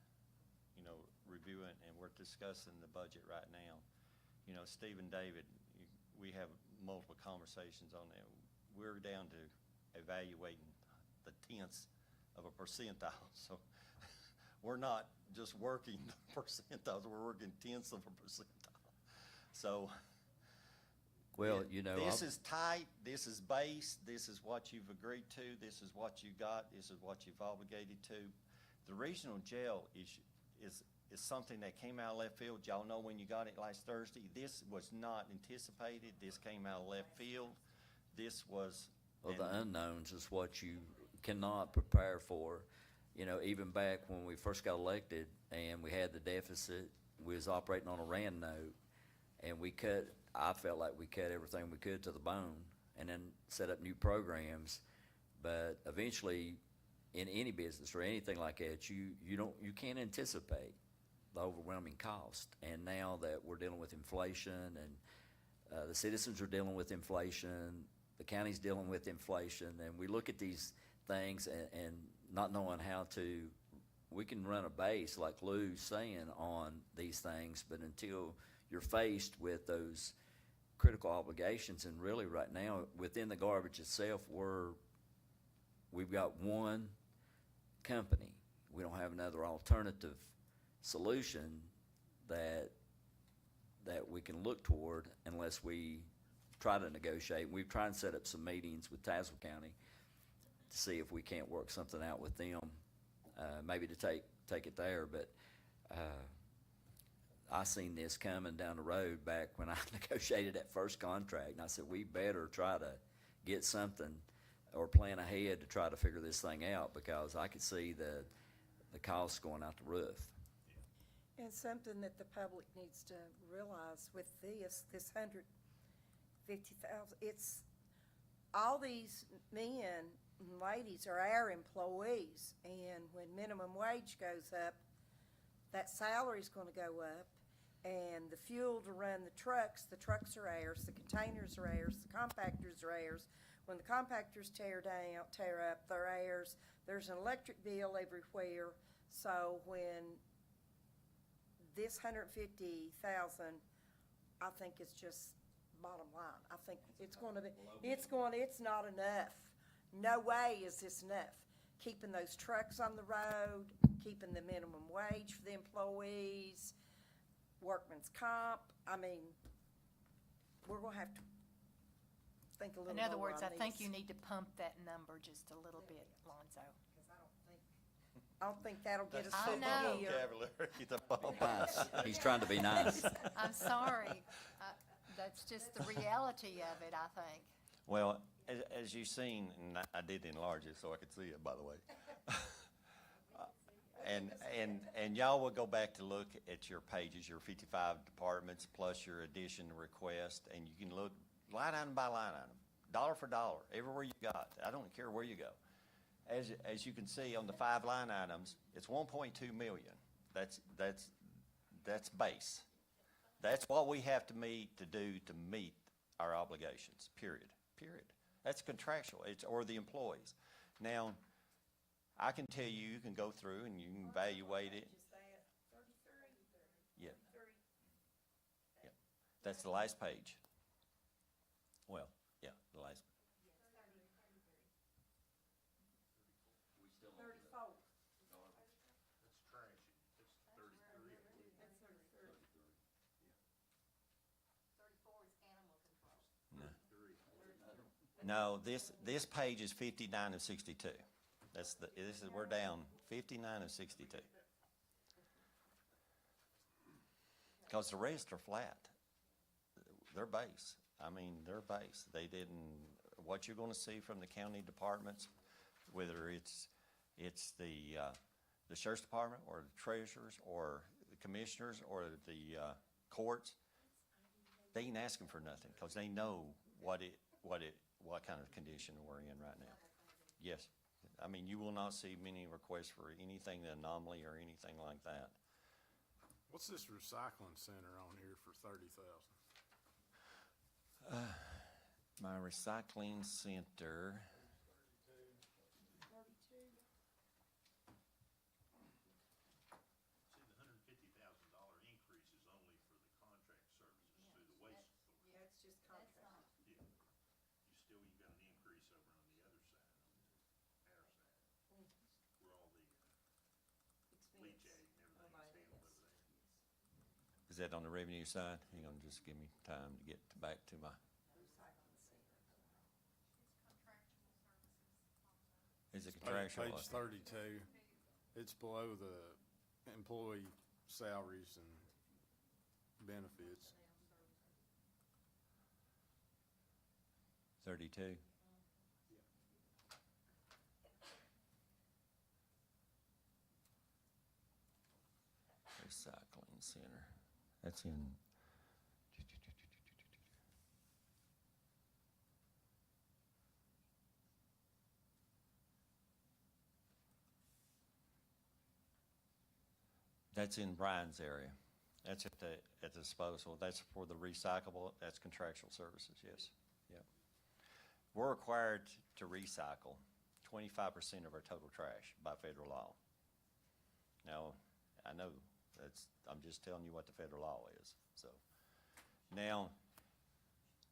reviewing, and we're discussing the budget right now, Steve and David, we have multiple conversations on that. We're down to evaluating the tenths of a percentile, so we're not just working percentiles, we're working tenths of a percentile. So, Well, this is tight, this is base, this is what you've agreed to, this is what you got, this is what you've obligated to. The regional jail is something that came out of left field. Y'all know when you got it last Thursday, this was not anticipated, this came out of left field. This was. Well, the unknowns is what you cannot prepare for. Even back when we first got elected and we had the deficit, we was operating on a RAND note, and I felt like we cut everything we could to the bone and then set up new programs. But eventually, in any business or anything like that, you can't anticipate the overwhelming cost. And now that we're dealing with inflation and the citizens are dealing with inflation, the county's dealing with inflation, and we look at these things and not knowing we can run a base, like Lou's saying, on these things, but until you're faced with those critical obligations, and really right now, within the garbage itself, we've got one company. We don't have another alternative solution that we can look toward unless we try to negotiate. We've tried to set up some meetings with Tazewell County to see if we can't work something out with them, maybe to take it there. But I seen this coming down the road back when I negotiated that first contract, and I said, we better try to get something or plan ahead to try to figure this thing out, because I could see the costs going out the roof. And something that the public needs to realize with this $150,000, it's, all these men and ladies are our employees, and when minimum wage goes up, that salary's gonna go up, and the fuel to run the trucks are ours, the containers are ours, the compactors are ours. When the compactors tear up, they're ours. There's an electric bill everywhere, so when this $150,000, I think it's just bottom line. I think it's not enough. No way is this enough. Keeping those trucks on the road, keeping the minimum wage for the employees, workman's comp. I mean, we're gonna have to think a little In other more words, on I think this. you need to pump that number just a little bit, Lonzo. I don't think that'll get us I through know. the year. Vocabulary, the bump. Nice. He's trying to be nice. I'm sorry. That's just the reality of it, I think. Well, as you've seen, and I did enlarge it so I could see it, by the way. And y'all will go back to look at your pages, your 55 departments, plus your addition request, and you can look line item by line item, dollar for dollar, everywhere you got. I don't care where you go. As you can see on the 5 line items, it's 1.2 million. That's base. That's what we have to meet our obligations, period. That's contractual, or the employees. Now, I can tell you can go through and you can evaluate it. Yeah. Yeah. That's the last page. Well, yeah, the last. No, this page is 59 of 62. We're down 59 of 62. Because the rest are flat. They're base. I mean, they're base. They didn't, what you're going to see from the county departments, whether it's the sheriff's department or the treasurers or the commissioners or the courts, they ain't asking for nothing because they know what kind of condition we're in right now. Yes. I mean, you will not see many requests for anything, anomaly or anything like that. What's this recycling center on here for 30,000? My recycling center. See, the $150,000 increase is only for the contract services through the waste authority. That's just contract. Yeah. You got an increase over on the other side, on our side, where all the leachate and everything's handled over there. Is that on the revenue side? Hang on, just give me time to get back to my. Is it contractual? Page 32, it's below the employee salaries and benefits. 32? Recycling center. That's in. That's in Brian's area. That's at the disposal. That's for the recyclable. That's contractual services, yes. Yep. We're required to recycle 25% of our total trash by federal law. Now, I know I'm just telling you what the federal law is. So now,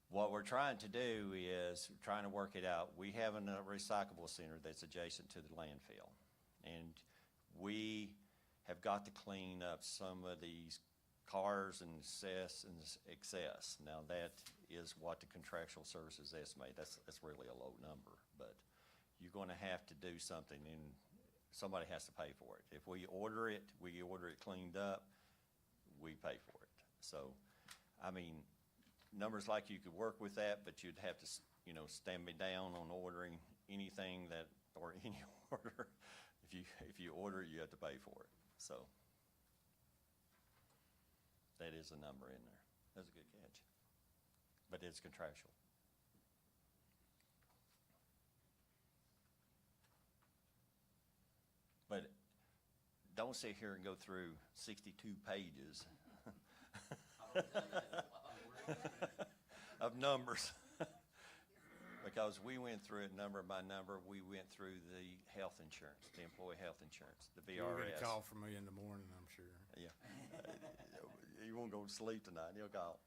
what we're trying to do is trying to work it out. We have a recyclable center that's adjacent to the landfill, and we have got to clean up some of these cars and excess. Now, that is what the contractual services estimate. That's really a low number, but you're going to have to do something, and somebody has to pay for it. If we order it cleaned up, we pay for it. So, I mean, numbers like you could work with that, but you'd have to, stand me down on ordering anything or any order. If you order it, you have to pay for it. So, that is a number in there. That's a good catch. But it's contractual. But don't sit here and go through 62 pages of numbers. Because we went through it number by number. We went through the health insurance, the employee health insurance, the VRS. You'll get a call from me in the morning, I'm sure. Yeah. You won't go to sleep tonight. You'll call.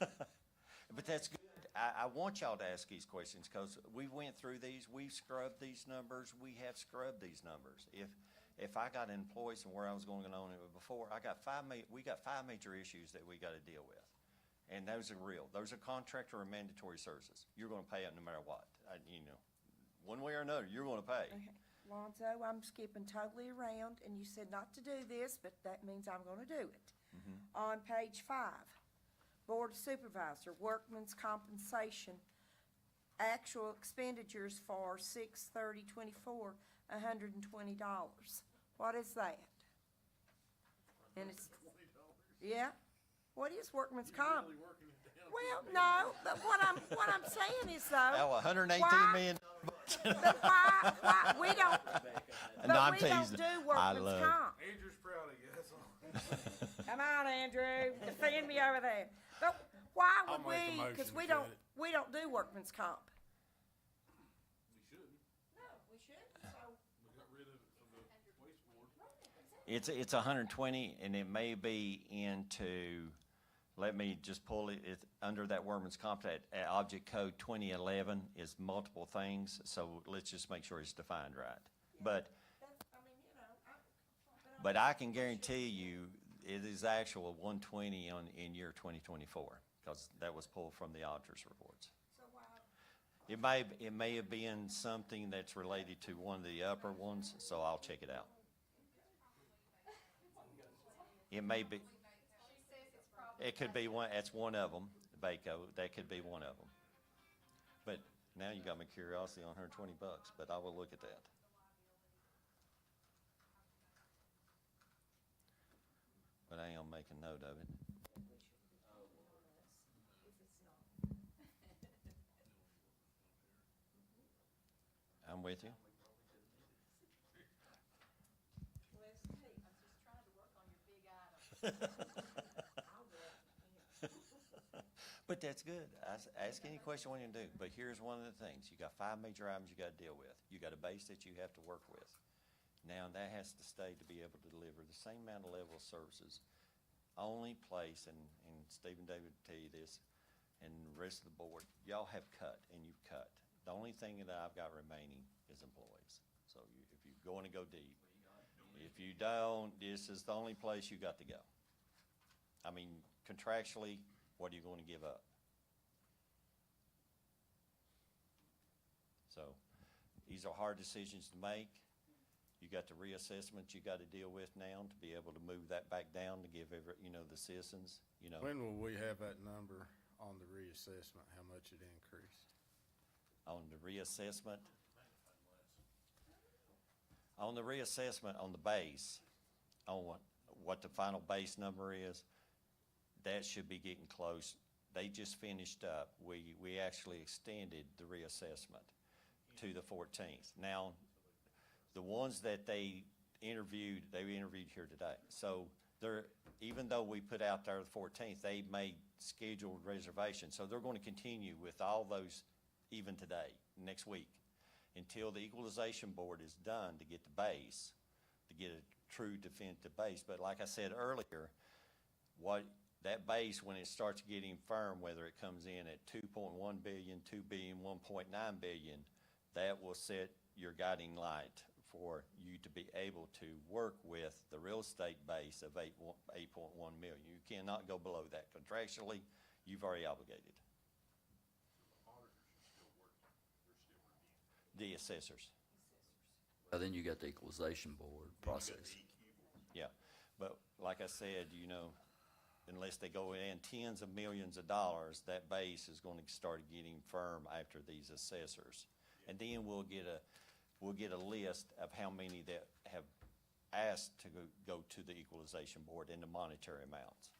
But that's good. I want y'all to ask these questions because we went through these. We've scrubbed these numbers. We have scrubbed these numbers. If I got employees and where I was going on before, we got 5 major issues that we got to deal with. And those are real. Those are contractor or mandatory services. You're gonna pay it no matter what. One way or another, you're gonna pay. Okay, Lonzo, I'm skipping totally around, and you said not to do this, but that means I'm gonna do it. On page 5, Board of Supervisor, Workman's Compensation, actual expenditures for 6/30/24, $120. What is that? And it's, yeah, what is workman's comp? Well, no, but what I'm saying is though. Oh, $118 why- million. But why, we don't, No, I'm but we don't teasing. do I workman's love- comp. Andrew's proud of you, that's all. Come on, Andrew, defend me over there. But why I'll would make a we, motion cause to we cut don't, it. we don't do workman's comp. We should. No, we shouldn't, so. We got rid of it from the waste board. It's 120, and it may be into, let me just pull it, it's under that workman's comp, that object code 2011 is multiple things, so let's just make sure it's defined right. But, That's, I mean, you know, but I can guarantee you, it is actual 120 in year 2024, because that was pulled from the auditor's reports. so why, It may have been something that's related to one of the upper ones, so I'll check it out. It may be, it could be one, that's one of them, Baco, that could be one of them. But now you got my curiosity on $120, but I will look at that. But I am making note of it. I'm with you. But that's good. Ask any question you want to do. But here's one of the things. You got 5 major items you got to deal with. You got a base that you have to work with. Now, that has to stay to be able to deliver the same amount of level of services. Only place, and Stephen David will tell you this, and the rest of the board, y'all have cut, and you've cut. The only thing that I've got remaining is employees. So if you want to go deep, if you don't, this is the only place you got to go. I mean, contractually, what are you going to give up? So these are hard decisions to make. You got the reassessment you got to deal with now to be able to move that back down to give the citizens, When will we have that number on the reassessment, how much it increased? on the reassessment. On the reassessment, on the base, on what the final base number is, that should be getting close. They just finished up. We actually extended the reassessment to the 14th. Now, the ones that they interviewed here today. So even though we put out there the 14th, they made scheduled reservations. So they're going to continue with all those even today, next week, until the equalization board is done to get the base, to get a true definitive base. But like I said earlier, that base, when it starts getting firm, whether it comes in at 2.1 billion, 2 billion, 1.9 billion, that will set your guiding light for you to be able to work with the real estate base of 8.1 million. You cannot go below that. Contractually, you've already obligated. The assessors. Well, then you got the equalization board process. Yeah, but like I said, unless they go in tens of millions of dollars, that base is going to start getting firm after these assessors. And then we'll get a list of how many that have asked to go to the equalization board and the monetary amounts.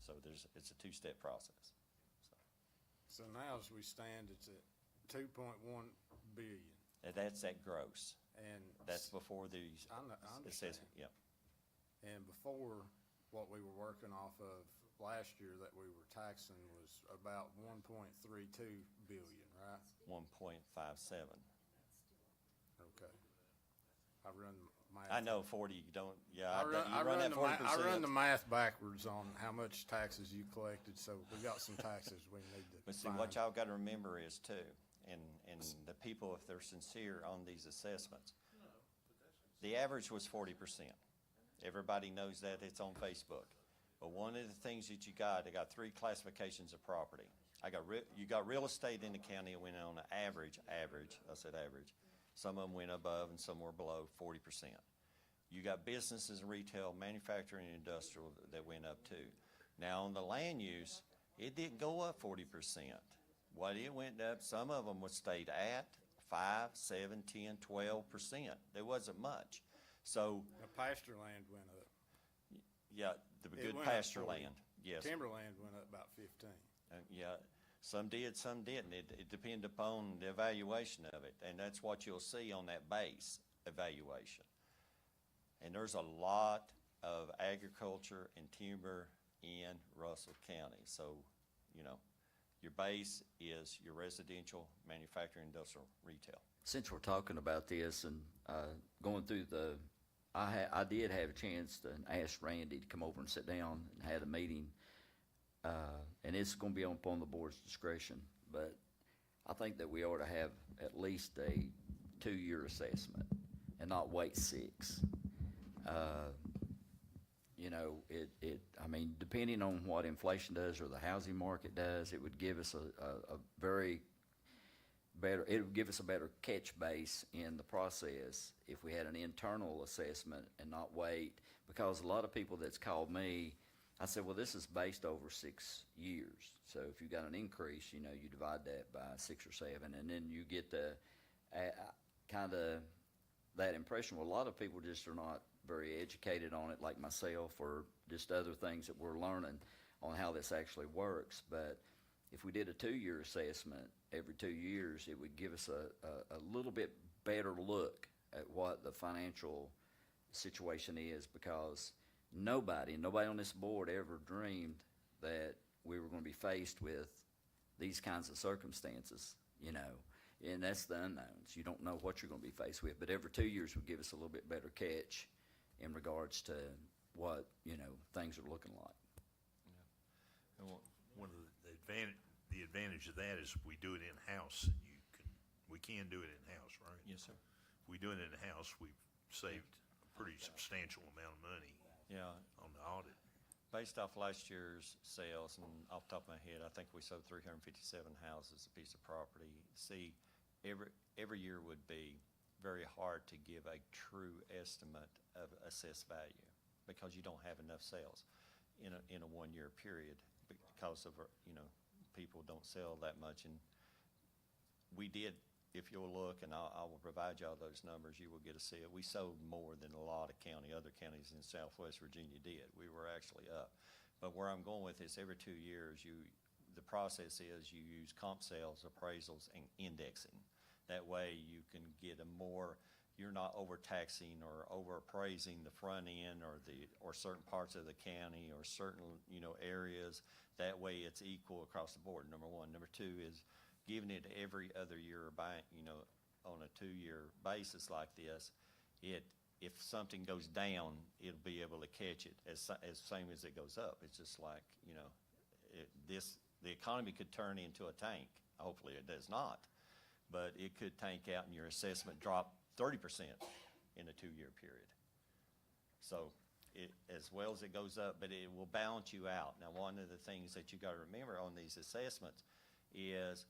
So it's a 2-step process. So now as we stand, it's at 2.1 billion. And that's at gross. And That's before these I understand. assessment, yeah. And before, what we were working off of last year that we were taxing was about 1.32 billion, right? 1.57. Okay. I run math. I know 40, you don't, yeah. I run that the 40%. I run the math backwards on how much taxes you collected, so we got some taxes we need to But see, find. what y'all gotta remember is too, and the people, if they're sincere on these assessments, the average was 40%. Everybody knows that, it's on Facebook. But one of the things that you got, I got three classifications of property. You got real estate in the county that went on the average, I said average. Some of them went above and some were below 40%. You got businesses and retail, manufacturing and industrial that went up too. Now on the land use, it didn't go up 40%. What it went up, some of them stayed at 5, 7, 10, 12%. There wasn't much. So, Now, pasture land went up. yeah, the It good went up pasture 40. land, yes. Timberland went up about 15. Yeah, some did, some didn't. It depended upon the evaluation of it, and that's what you'll see on that base evaluation. And there's a lot of agriculture and timber in Russell County, so, your base is your residential, manufacturing, industrial, retail. Since we're talking about this and going through I did have a chance to ask Randy to come over and sit down and had a meeting, and it's going to be upon the board's discretion, but I think that we ought to have at least a 2-year assessment and not wait 6. I mean, depending on what inflation does or the housing market does, it would give us it would give us a better catch base in the process if we had an internal assessment and not wait, because a lot of people that's called me, I said, well, this is based over 6 years. So if you got an increase, you divide that by 6 or 7, and then you get the kind of that impression. Well, a lot of people just are not very educated on it, like myself, or just other things that we're learning on how this actually works. But if we did a 2-year assessment every 2 years, it would give us a little bit better look at what the financial situation is, because nobody on this board ever dreamed that we were going to be faced with these kinds of circumstances, and that's the unknowns. You don't know what you're going to be faced with, but every 2 years would give us a little bit better catch in regards to what, things are looking like. And one of the advantage of that is we do it in-house. We can do it in-house, right? Yes, sir. If we do it in-house, we've saved a pretty substantial amount of money Yeah. on the audit. Based off last year's sales, and off the top of my head, I think we sold 357 houses, a piece of property. See, every year would be very hard to give a true estimate of assessed value, because you don't have enough sales in a 1-year period, because of, people don't sell that much. And we did, if you'll look, and I will provide you all those numbers, you will get to see it. We sold more than a lot of other counties in Southwest Virginia did. We were actually up. But where I'm going with this, every 2 years, the process is you use comp sales, appraisals, and indexing. That way you can get you're not overtaxing or overappraising the front end or certain parts of the county or certain, areas. That way it's equal across the board, number one. Number two is giving it every other year on a 2-year basis like this. If something goes down, it'll be able to catch it as same as it goes up. It's just like, the economy could turn into a tank. Hopefully it does not. But it could tank out and your assessment drop 30% in a 2-year period. So as well as it goes up, but it will balance you out. Now, one of the things that you got to remember on these assessments is,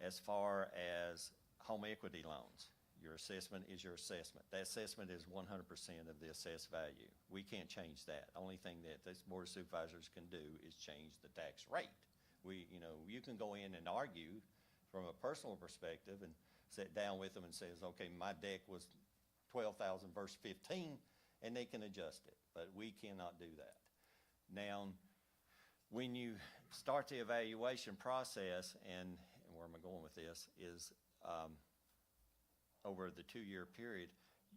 as far as home equity loans, your assessment is your assessment. That assessment is 100% of the assessed value. We can't change that. Only thing that this Board of Supervisors can do is change the tax rate. You can go in and argue from a personal perspective and sit down with them and says, okay, my deck was 12,000 versus 15, and they can adjust it, but we cannot do that. Now, when you start the evaluation process, and where am I going with this, is over the 2-year period,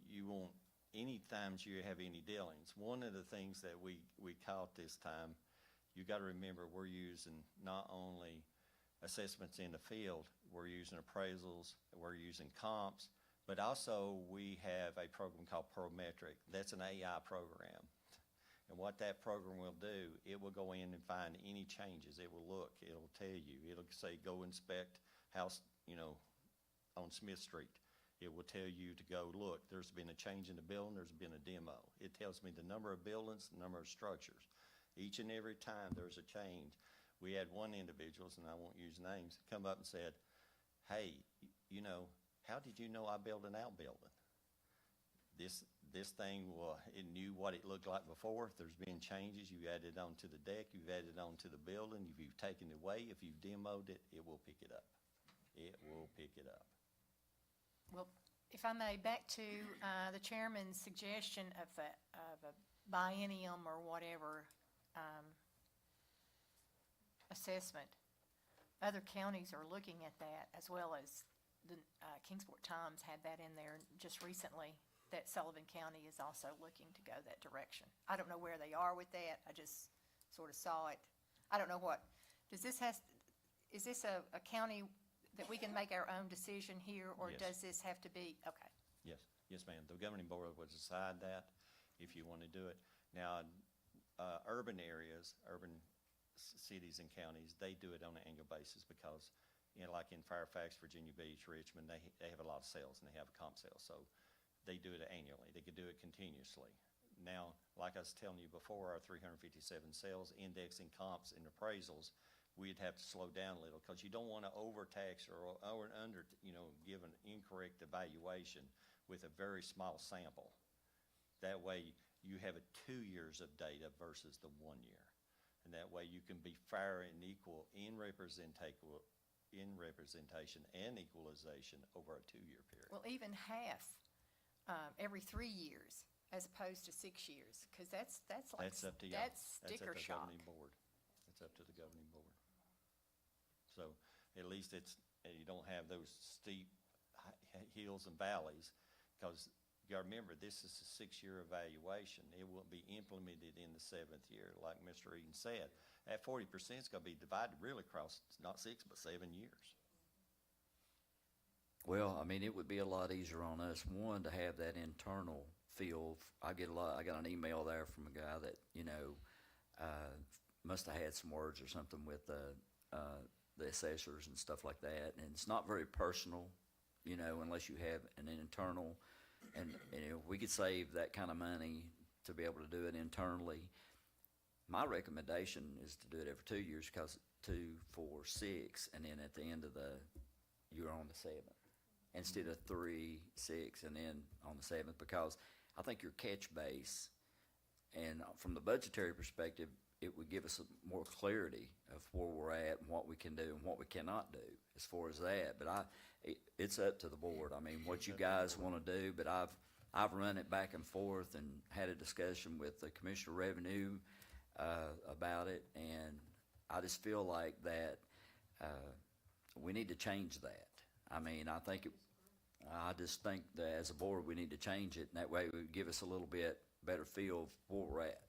you won't, any times you have any dealings. One of the things that we caught this time, you got to remember, we're using not only assessments in the field, we're using appraisals, we're using comps, but also we have a program called Prometric. That's an AI program. And what that program will do, it will go in and find any changes. It will look, it'll tell you, it'll say, go inspect house, on Smith Street. It will tell you to go, look, there's been a change in the building, there's been a demo. It tells me the number of buildings, the number of structures. Each and every time there's a change. We had one individual, and I won't use names, come up and said, hey, you know, how did you know I built an outbuilding? This thing, it knew what it looked like before. If there's been changes, you added on to the deck, you've added on to the building, if you've taken it away, if you've demoed it, it will pick it up. It will pick it up. Well, if I may, back to the chairman's suggestion of a biennium or whatever assessment. Other counties are looking at that, as well as the Kingsport Times had that in there just recently, that Sullivan County is also looking to go that direction. I don't know where they are with that. I just sort of saw it. I don't know is this a county that we can make our own decision here, or Yes. does this have to be, okay? Yes, ma'am. The governing board will decide that if you want to do it. Now, urban areas, cities and counties, they do it on an annual basis because, you know, like in Fairfax, Virginia Beach, Richmond, they have a lot of sales and they have a comp sale. So they do it annually. They could do it continuously. Now, like I was telling you before, our 357 sales, indexing comps and appraisals, we'd have to slow down a little because you don't want to overtax or under, give an incorrect evaluation with a very small sample. That way you have 2 years of data versus the 1 year. And that way you can be fair and equal in representation and equalization over a 2-year period. Well, even half, every 3 years, as opposed to 6 years, because that's like, That's up to y'all. that's sticker That's up to the shock. governing board. It's up to the governing board. So at least you don't have those steep hills and valleys, because you gotta remember, this is a 6-year evaluation. It will be implemented in the 7th year, like Mr. Eden said. That 40% is gonna be divided really across not 6, but 7 years. Well, I mean, it would be a lot easier on us, one, to have that internal feel. I got an email there from a guy that, must have had some words or something with the assessors and stuff like that. And it's not very personal, unless you have an internal, and we could save that kind of money to be able to do it internally. My recommendation is to do it every 2 years, because 2, 4, 6, and then at the end of you're on the 7th. Instead of 3, 6, and then on the 7th, because I think your catch base, and from the budgetary perspective, it would give us more clarity of where we're at and what we can do and what we cannot do as far as that. But it's up to the board. I mean, what you guys want to do, but I've run it back and forth and had a discussion with the Commissioner of Revenue about it, and I just feel like that we need to change that. I mean, I just think that as a board, we need to change it, and that way it would give us a little bit better feel of where we're at.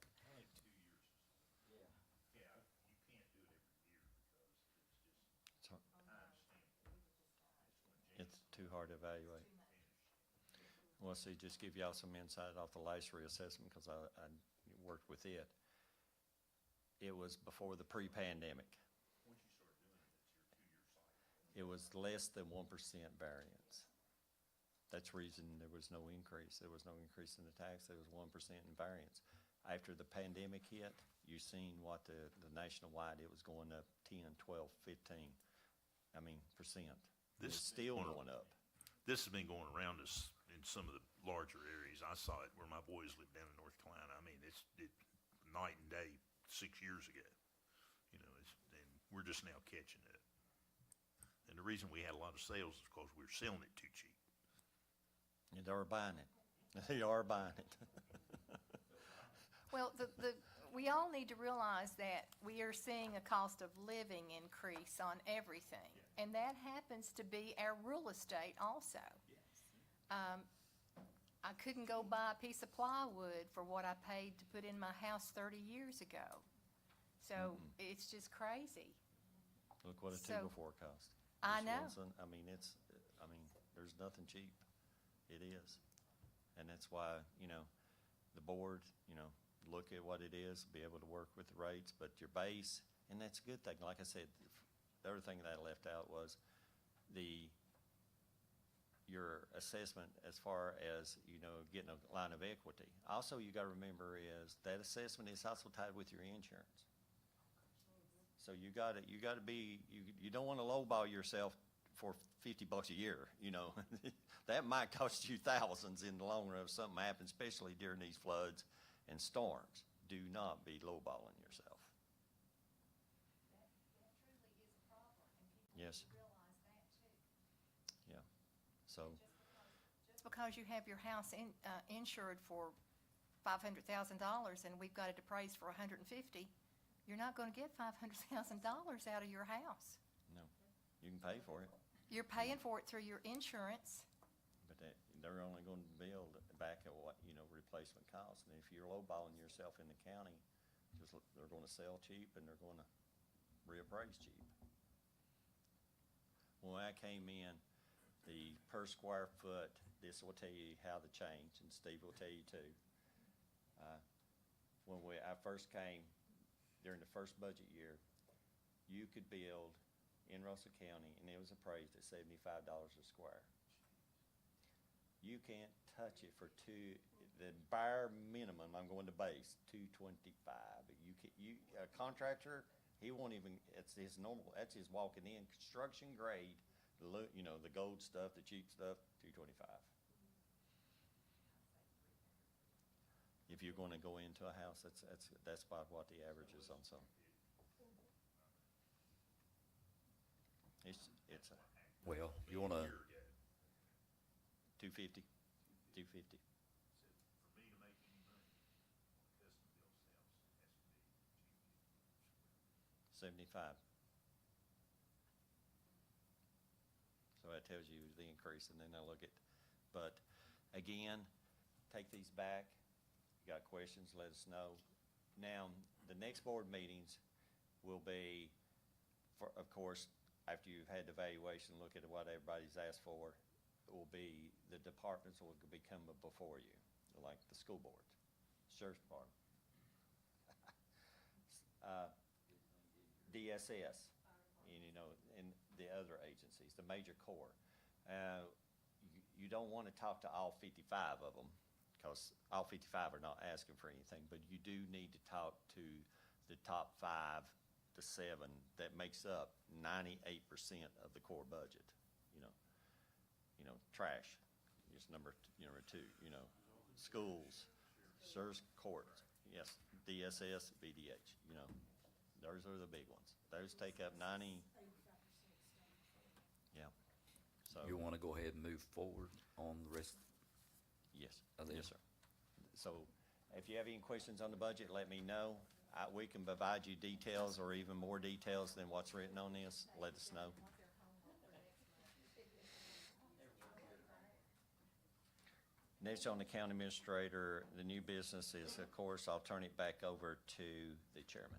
It's too hard to evaluate. Well, see, just give y'all some insight off the last reassessment, because I worked with it. It was before the pre-pandemic. It was less than 1% variance. That's the reason there was no increase. There was no increase in the tax. There was 1% in variance. After the pandemic hit, you seen what the nationwide, it was going up 10, 12, 15, percent. This It's still one- going up. This has been going around us in some of the larger areas. I saw it where my boys lived down in North Carolina. I mean, it's night and day 6 years ago. And we're just now catching it. And the reason we had a lot of sales is because we were selling it too cheap. And they are buying it. They are buying it. Well, we all need to realize that we are seeing a cost of living increase on everything. And that happens to be our real estate also. I couldn't go buy a piece of plywood for what I paid to put in my house 30 years ago. So it's just crazy. Look what a So, two-before cost. I Just know. one son- there's nothing cheap. It is. And that's why, the board, look at what it is, be able to work with the rates, but your base, and that's a good thing. Like I said, the other thing that I left out was your your assessment as far as, getting a line of equity. Also, you gotta remember is that assessment is also tied with your insurance. So you gotta be, you don't wanna lowball yourself for $50 a year, That might cost you thousands in the long run if something happens, especially during these floods and storms. Do not be lowballing yourself. Yes. Yeah, so, Just because you have your house insured for $500,000 and we've got it appraised for $150,000, you're not gonna get $500,000 out of your house. no, you can pay for it, You're paying for it through your insurance. but they're only going to build back at what, replacement cost. And if you're lowballing yourself in the county, they're gonna sell cheap and they're gonna reappraise cheap. When I came in, the per square foot, this will tell you how to change, and Steve will tell you too. When I first came, during the first budget year, you could build in Russell County, and it was appraised at $75 a square. You can't touch it for the bare minimum, I'm going to base, $225. A contractor, he won't even, that's his walking in, construction grade, the gold stuff, the cheap stuff, $225. If you're gonna go into a house, that's about what the average is on some. It's Well, you wanna, 250. For me to make any money, custom built house has to be 75. So that tells you the increase, and then I look at, but again, take these back. You got questions, let us know. Now, the next board meetings will be, of course, after you've had the evaluation, look at what everybody's asked for, will be, the departments will be coming before you, like the school board, sheriff's department. DSS, and the other agencies, the major core. You don't want to talk to all 55 of them, because all 55 are not asking for anything, but you do need to talk to the top 5 to 7 that makes up 98% of the core budget. Trash is number 2, schools, sheriff's courts, yes, DSS, BDH, those are the big ones. Those take up 90, yeah. So, you wanna go ahead and move forward on the rest? yes, of them? yes, sir. So if you have any questions on the budget, let me know. We can provide you details or even more details than what's written on this. Let us know. Next on the county administrator, the new business is, of course, I'll turn it back over to the chairman.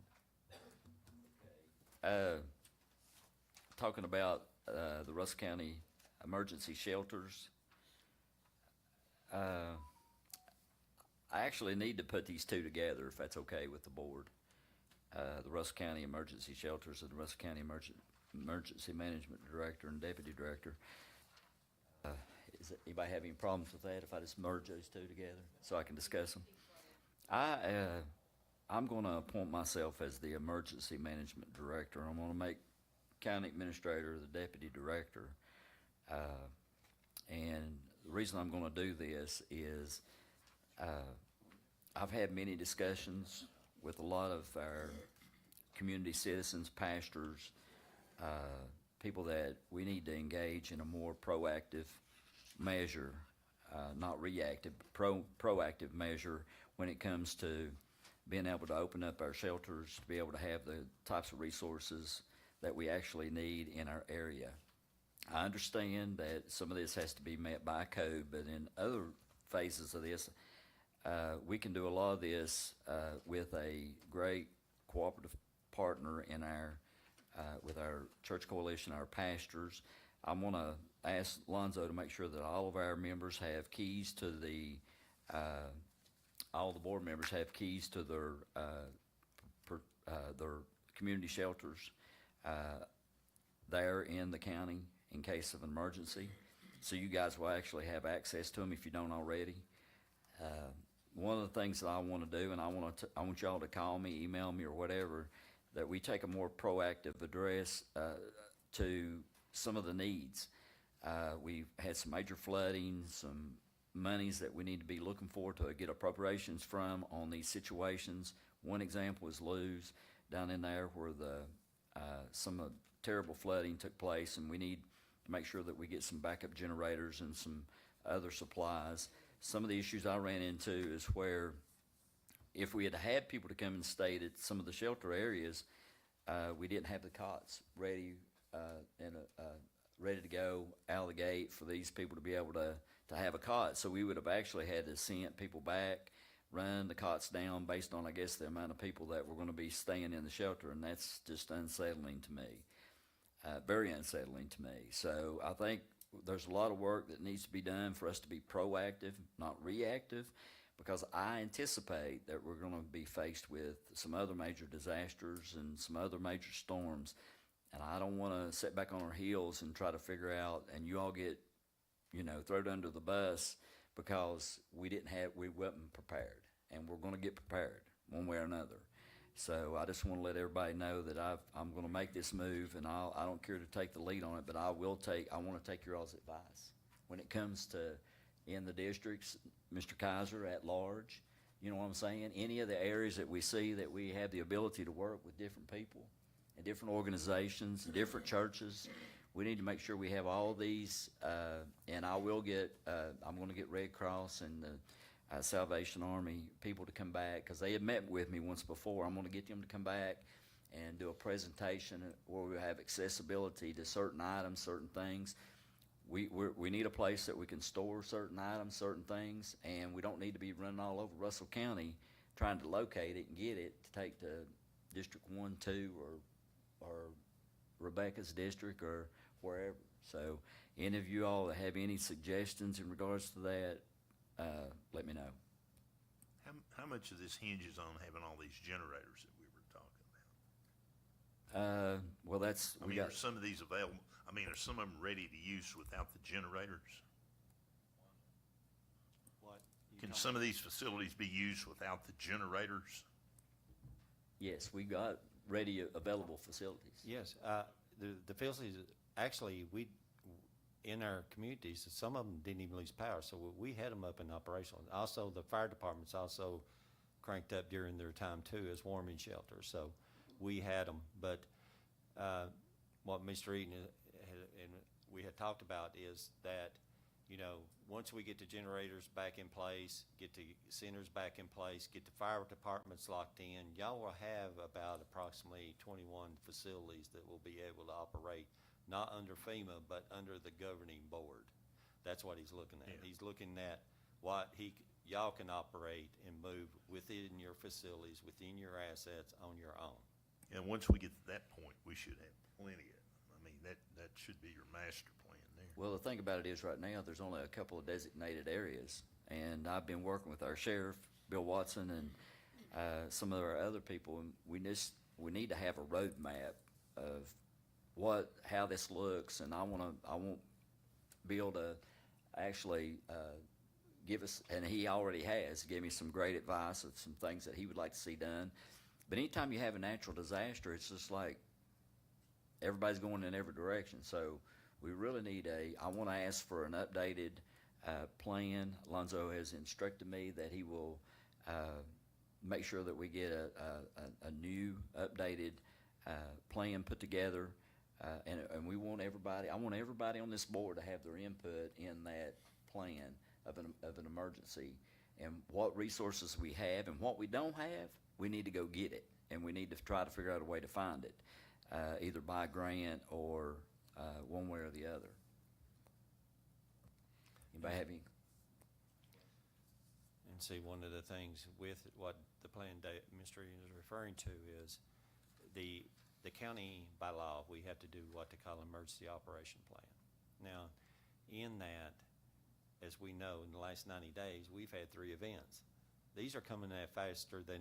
Talking about the Russell County emergency shelters. I actually need to put these two together, if that's okay with the board. The Russell County Emergency Shelters and the Russell County Emergency Management Director and Deputy Director. Anybody have any problems with that if I just merge those two together so I can discuss them? I'm going to appoint myself as the Emergency Management Director. I'm going to make County Administrator the Deputy Director. And the reason I'm going to do this is I've had many discussions with a lot of our community citizens, pastors, people that we need to engage in a more proactive measure, not reactive, but proactive measure when it comes to being able to open up our shelters, to be able to have the types of resources that we actually need in our area. I understand that some of this has to be met by code, but in other phases of this, we can do a lot of this with a great cooperative partner in our, with our church coalition, our pastors. I want to ask Lonzo to make sure that all of our members have keys to the, all the board members have keys to their community shelters there in the county in case of an emergency. so you guys will actually have access to them if you don't already. One of the things that I want to do, and I want y'all to call me, email me, or whatever, that we take a more proactive address to some of the needs. We've had some major flooding, some monies that we need to be looking for to get appropriations from on these situations. One example is Lou's down in there where some terrible flooding took place, and we need to make sure that we get some backup generators and some other supplies. Some of the issues I ran into is where if we had people to come and stay at some of the shelter areas, we didn't have the cots ready ready to go out of the gate for these people to be able to have a cot. So we would have actually had to send people back, run the cots down based on, I guess, the amount of people that were going to be staying in the shelter, and that's just unsettling to me, very unsettling to me. So I think there's a lot of work that needs to be done for us to be proactive, not reactive, because I anticipate that we're going to be faced with some other major disasters and some other major storms, and I don't want to sit back on our heels and try to figure out, and you all get, thrown under the bus because we wasn't prepared, and we're going to get prepared one way or another. So I just want to let everybody know that I'm going to make this move, and I don't care to take the lead on it, but I want to take your all's advice when it comes to in the districts, Mr. Kaiser at large. You know what I'm saying? Any of the areas that we see that we have the ability to work with different people and different organizations and different churches, we need to make sure we have all these. And I'm going to get Red Cross and the Salvation Army people to come back, because they had met with me once before. I'm going to get them to come back and do a presentation where we have accessibility to certain items, certain things. We need a place that we can store certain items, certain things, and we don't need to be running all over Russell County trying to locate it and get it to take to District 1, 2, or Rebecca's district or wherever. So any of you all that have any suggestions in regards to that, let me know. How much of this hinges on having all these generators that we were talking about? Well, that's, I mean, are some of these available? I mean, are some of them ready to use without the generators? What? Can some of these facilities be used without the generators? yes, we got ready, available facilities. Yes, the facilities, actually, in our communities, some of them didn't even lose power, so we had them up and operational. Also, the fire departments also cranked up during their time too as warming shelters, so we had them. But what Mr. Eaton and we had talked about is that, once we get the generators back in place, get the centers back in place, get the fire departments locked in, y'all will have about approximately 21 facilities that will be able to operate, not under FEMA, but under the governing board. That's what he's looking at. Yeah. He's looking at what y'all can operate and move within your facilities, within your assets, on your own. And once we get to that point, we should have plenty of them. I mean, that should be your master plan there. Well, the thing about it is right now, there's only a couple of designated areas, and I've been working with our sheriff, Bill Watson, and some of our other people, and we need to have a roadmap of how this looks, and I want Bill to actually give us, and he already has, give me some great advice of some things that he would like to see done. But anytime you have a natural disaster, it's just like everybody's going in every direction. So we really need I want to ask for an updated plan. Alonzo has instructed me that he will make sure that we get a new updated plan put together. And we want everybody, I want everybody on this board to have their input in that plan of an emergency, and what resources we have and what we don't have, we need to go get it, and we need to try to figure out a way to find it, either by grant or one way or the other. Anybody have any? And see, one of the things with what the plan Mr. Eaton is referring to is the county, by law, we have to do what they call an emergency operation plan. Now, in that, as we know, in the last 90 days, we've had 3 events. These are coming out faster than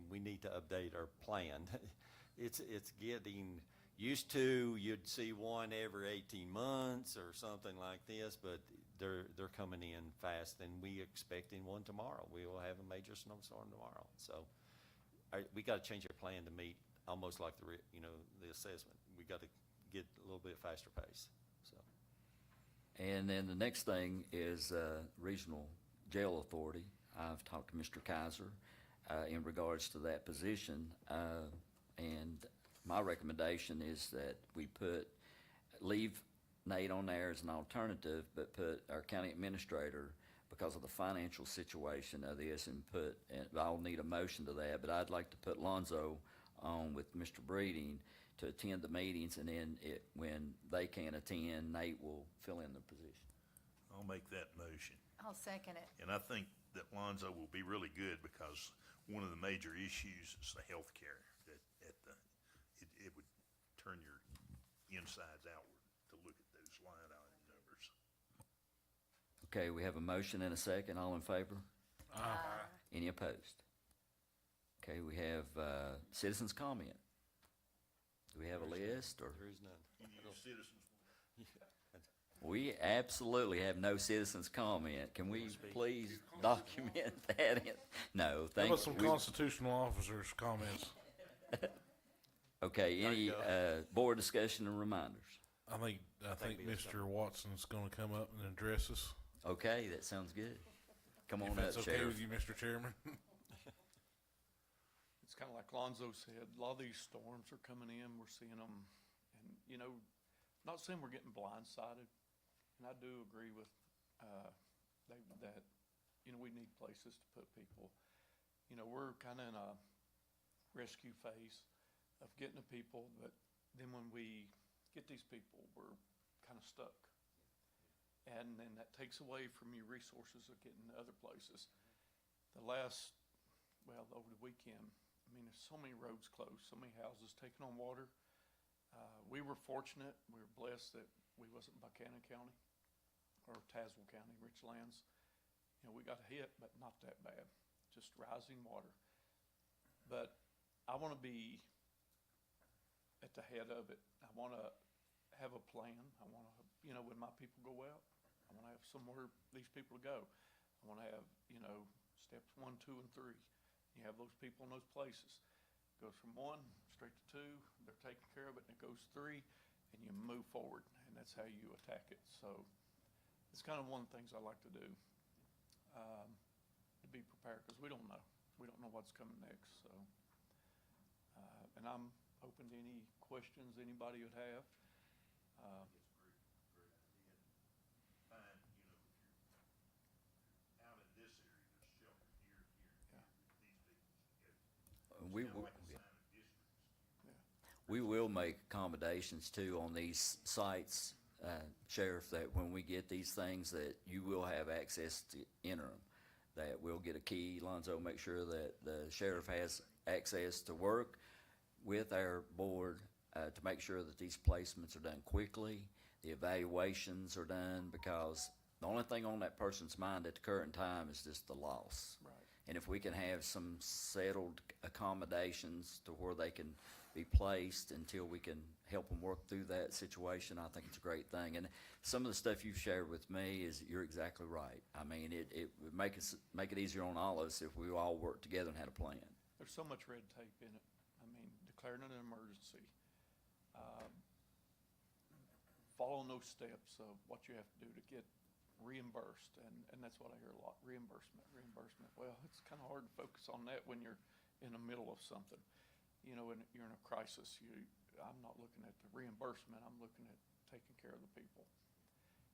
we need to update our plan. It's getting, Used to, you'd see one every 18 months or something like this, but they're coming in fast, and we expecting one tomorrow. We will have a major snowstorm tomorrow. So we got to change our plan to meet almost like the assessment. We got to get a little bit faster pace. So And then the next thing is Regional Jail Authority. I've talked to Mr. Kaiser in regards to that position, and my recommendation is that we leave Nate on there as an alternative, but put our county administrator, because of the financial situation of this, and I'll need a motion to that, but I'd like to put Lonzo on with Mr. Breeding to attend the meetings, and then when they can't attend, Nate will fill in the position. I'll make that motion. I'll second it. And I think that Lonzo will be really good because one of the major issues is the health care. It would turn your insides outward to look at those line item numbers. Okay, we have a motion and a second. All in favor? Aye. Any opposed? Okay, we have citizens' comment. Do we have a list, or? there is none. You need citizens. We absolutely have no citizens' comment. Can we please document that in? No, How thank about some you. constitutional officers' comments? Okay, There any you board discussion and reminders? I think think we have Mr. Watson's gonna come up and address us. Okay, that sounds good. Come on If up, that's okay Sheriff. with you, Mr. Chairman. It's kind of like Lonzo said, a lot of these storms are coming in, we're seeing them, and, not saying we're getting blindsided, and I do agree with, David, that, we need places to put people. We're kind of in a rescue phase of getting the people, but then when we get these people, we're kind of stuck. And then that takes away from your resources of getting to other places. Over the weekend, there's so many roads closed, so many houses taking on water. We were fortunate, we were blessed that we wasn't in Buchanan County or Tazewell County, Richlands. We got hit, but not that bad, just rising water. But I want to be at the head of it. I want to have a plan. I want to, when my people go out, I want to have somewhere these people to go. I want to have, steps 1, 2, and 3. You have those people in those places. It goes from 1 straight to 2. They're taking care of it, and it goes 3, and you move forward, and that's how you attack it. So it's kind of one of the things I like to do, to be prepared, because we don't know. We don't know what's coming next. So, and I'm open to any questions anybody would have. Fine, if you're out in this area, there's shelter here, Yeah. these people can go. We Kinda will- like a sign of districts. We will make accommodations too on these sites, Sheriff, that when we get these things, that you will have access to enter them. That we'll get a key, Lonzo, make sure that the sheriff has access to work with our board to make sure that these placements are done quickly, the evaluations are done, because the only thing on that person's mind at the current time is just the loss. Right. And if we can have some settled accommodations to where they can be placed until we can help them work through that situation, I think it's a great thing. And some of the stuff you've shared with me is, you're exactly right. It would make it easier on all of us if we all worked together and had a plan. There's so much red tape in it. Declaring an emergency, following those steps of what you have to do to get reimbursed, and that's what I hear a lot, reimbursement. Well, it's kind of hard to focus on that when you're in the middle of something. When you're in a crisis, I'm not looking at the reimbursement, I'm looking at taking care of the people.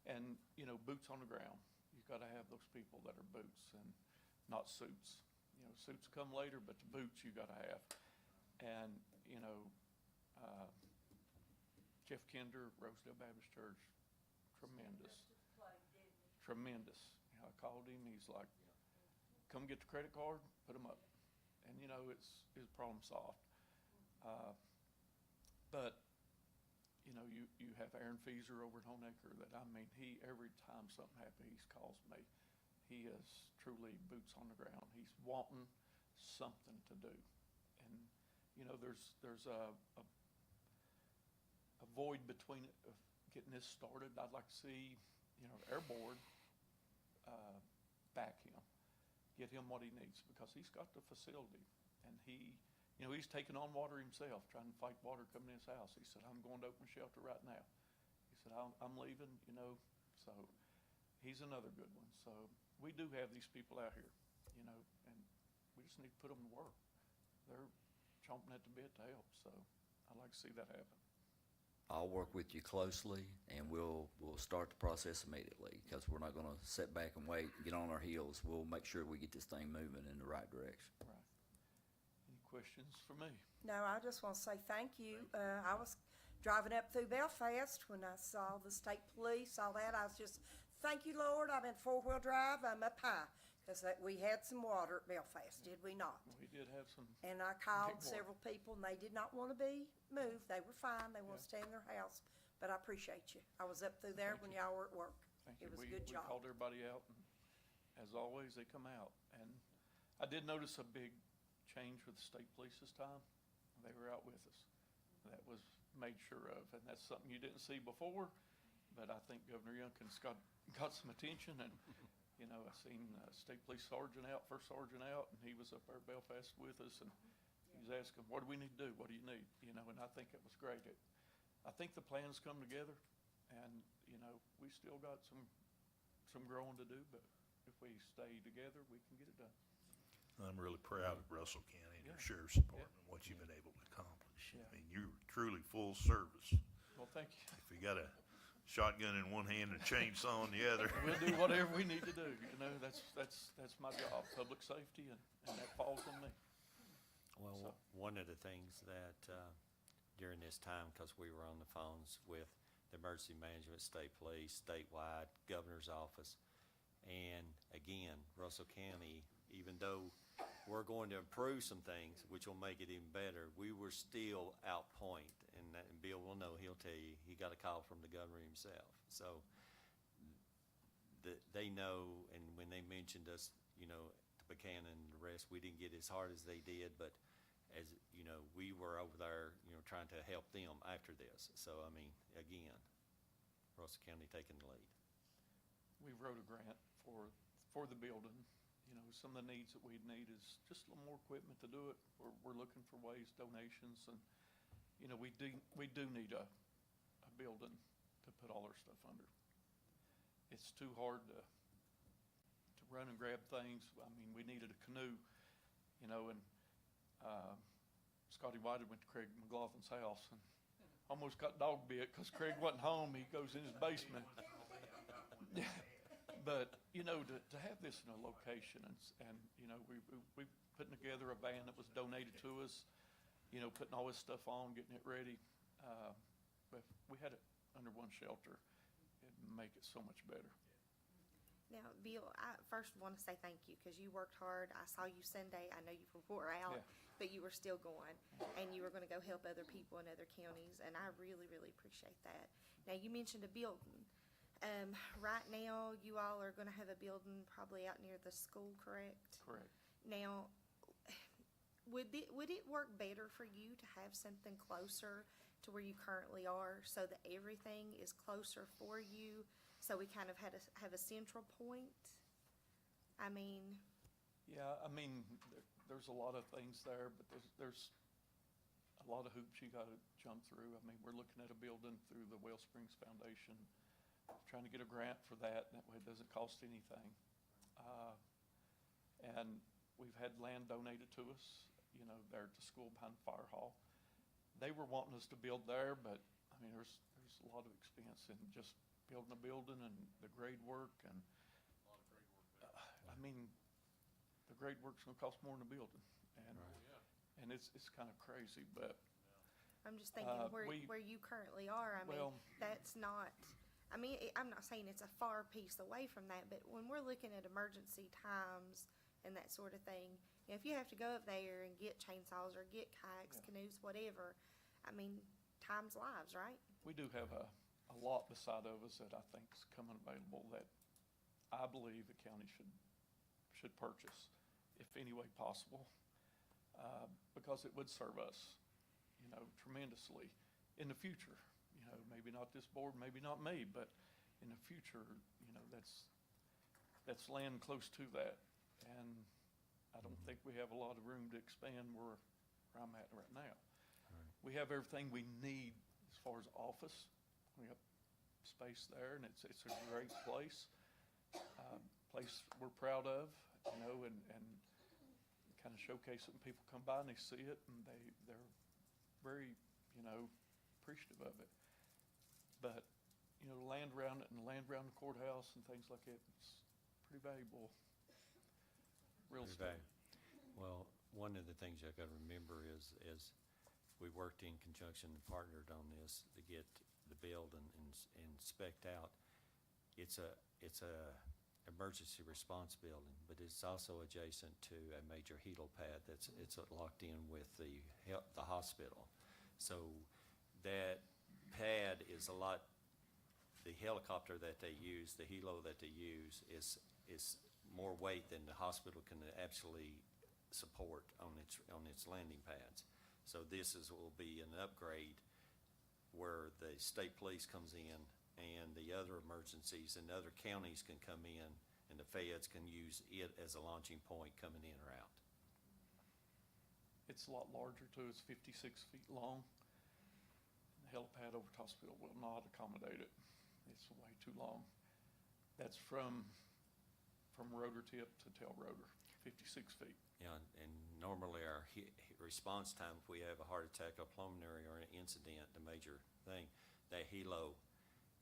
And, boots on the ground. You've got to have those people that are boots and not suits. Suits come later, but the boots you got to have. And, Jeff Kinder, Rosedale Baptist Church, tremendous. I called him, he's like, come get the credit card, put them up. And, it's problem solved. But, you have Aaron Feeser over at Honecker that, every time something happens, he calls me. He is truly boots on the ground. He's wanting something to do. And, there's void between of getting this started. I'd like to see, Air Board, back him, get him what he needs, because he's got the facility, and he's taking on water himself, trying to fight water coming in his house. He said, I'm going to open shelter right now. He said, I'm leaving, so he's another good one. So we do have these people out here, and we just need to put them to work. They're chomping at the bit to help, so I'd like to see that happen. I'll work with you closely, and we'll start the process immediately, because we're not gonna sit back and wait, get on our heels. We'll make sure we get this thing moving in the right direction. Right. Any questions for me? No, I just want to say thank you. I was driving up through Belfast when I saw the state police, all that. I was just, thank you, Lord. I'm in four-wheel drive. I'm up high, because we had some water at Belfast, did we not? We did have some, And I called Big water. several people, and they did not want to be moved. They were fine. They want to stay in their house. But I appreciate you. I was up through there Thank when you. y'all were at work. thank It you. was a We good job. called everybody out, and as always, they come out. And I did notice a big change with the state police this time. They were out with us. That was made sure of, and that's something you didn't see before, but I think Governor Youngkin's got some attention, and, I seen State Police Sergeant out, First Sergeant out, and he was up there at Belfast with us, and he was asking, what do we need to do? What do you need? And I think it was great. I think the plans come together, and, we still got some growing to do, but if we stay together, we can get it done. I'm really proud of Russell County and Yeah. your Sheriff's Department, what you've been able to accomplish. Yeah. I mean, you're truly full service. Well, thank you. If you got a shotgun in one hand and a chainsaw in the other. We'll do whatever we need to do, that's my job, public safety, and that falls on me. Well, So- one of the things that during this time, because we were on the phones with the emergency management, state police, statewide, governor's office, and again, Russell County, even though we're going to improve some things, which will make it even better, we were still out point, and Bill will know, he'll tell you, he got a call from the governor himself. So they know, and when they mentioned us, to Buchanan and the rest, we didn't get as hard as they did, but as, we were over there, trying to help them after this. So, I mean, again, Russell County taking the lead. We wrote a grant for the building. Some of the needs that we'd need is just a little more equipment to do it. We're looking for ways, donations, and, we do need a building to put all our stuff under. It's too hard to run and grab things. I mean, we needed a canoe, and Scotty White went to Craig McLaughlin's house and almost got dog bit because Craig wasn't home. He goes in his basement. But, to have this in a location and we putting together a van that was donated to us, putting all this stuff on, getting it ready. But if we had it under one shelter, it'd make it so much better. Now, Bill, I first want to say thank you, because you worked hard. I saw you Sunday. I know you were out, Yeah. but you were still going, and you were going to go help other people in other counties, and I really, really appreciate that. Now, you mentioned a building. Right now, you all are going to have a building probably out near the school, correct? Correct. Now, would it work better for you to have something closer to where you currently are, so that everything is closer for you, so we kind of have a central point? I mean, Yeah, I mean, there's a lot of things there, but there's a lot of hoops you gotta jump through. I mean, we're looking at a building through the Wellsprings Foundation, trying to get a grant for that, and that way it doesn't cost anything. And we've had land donated to us, there at the school behind the fire hall. They were wanting us to build there, but, I mean, there's a lot of expense in just building a building and the grade work and. I mean, the grade work's gonna cost more than a building, and it's kind of crazy, but, I'm just thinking where you currently are, I mean, well- that's not, I mean, I'm not saying it's a far piece away from that, but when we're looking at emergency times and that sort of thing, if you have to go up there and get chainsaws or get kayaks, Yeah. canoes, whatever, I mean, time's lives, right? we do have a lot beside of us that I think is coming available that I believe the county should purchase, if any way possible, because it would serve us, tremendously in the future. know, maybe not this board, maybe not me, but in the future, you know, that's land close to that. And I don't think we have a lot of room to expand where I'm at right now. We have everything we need as far as office. We have space there, and it's a great place. Place we're proud of, you know, and kind of showcase it when people come by and they see it, and they're very, you know, appreciative of it. But, you know, land around it and land around the courthouse and things like that, it's pretty valuable real estate. Well, one of the things you gotta remember is we worked in conjunction and partnered on this to get the build and spec'd out. It's a emergency response building, but it's also adjacent to a major helipad it's locked in with the hospital. So that pad is the helicopter that they use, the helo that they use is more weight than the hospital can actually support on its landing pads. So will be an upgrade where the state police comes in and the other emergencies and other counties can come in and the feds can use it as a launching point coming in or out. It's a lot larger too, it's 56 feet long. The helipad over at hospital will not accommodate it. It's way too long. That's from rotor tip to tail rotor, 56 feet. Yeah, and normally our response time, if we have a heart attack, a pulmonary or an incident, the major thing, that helo,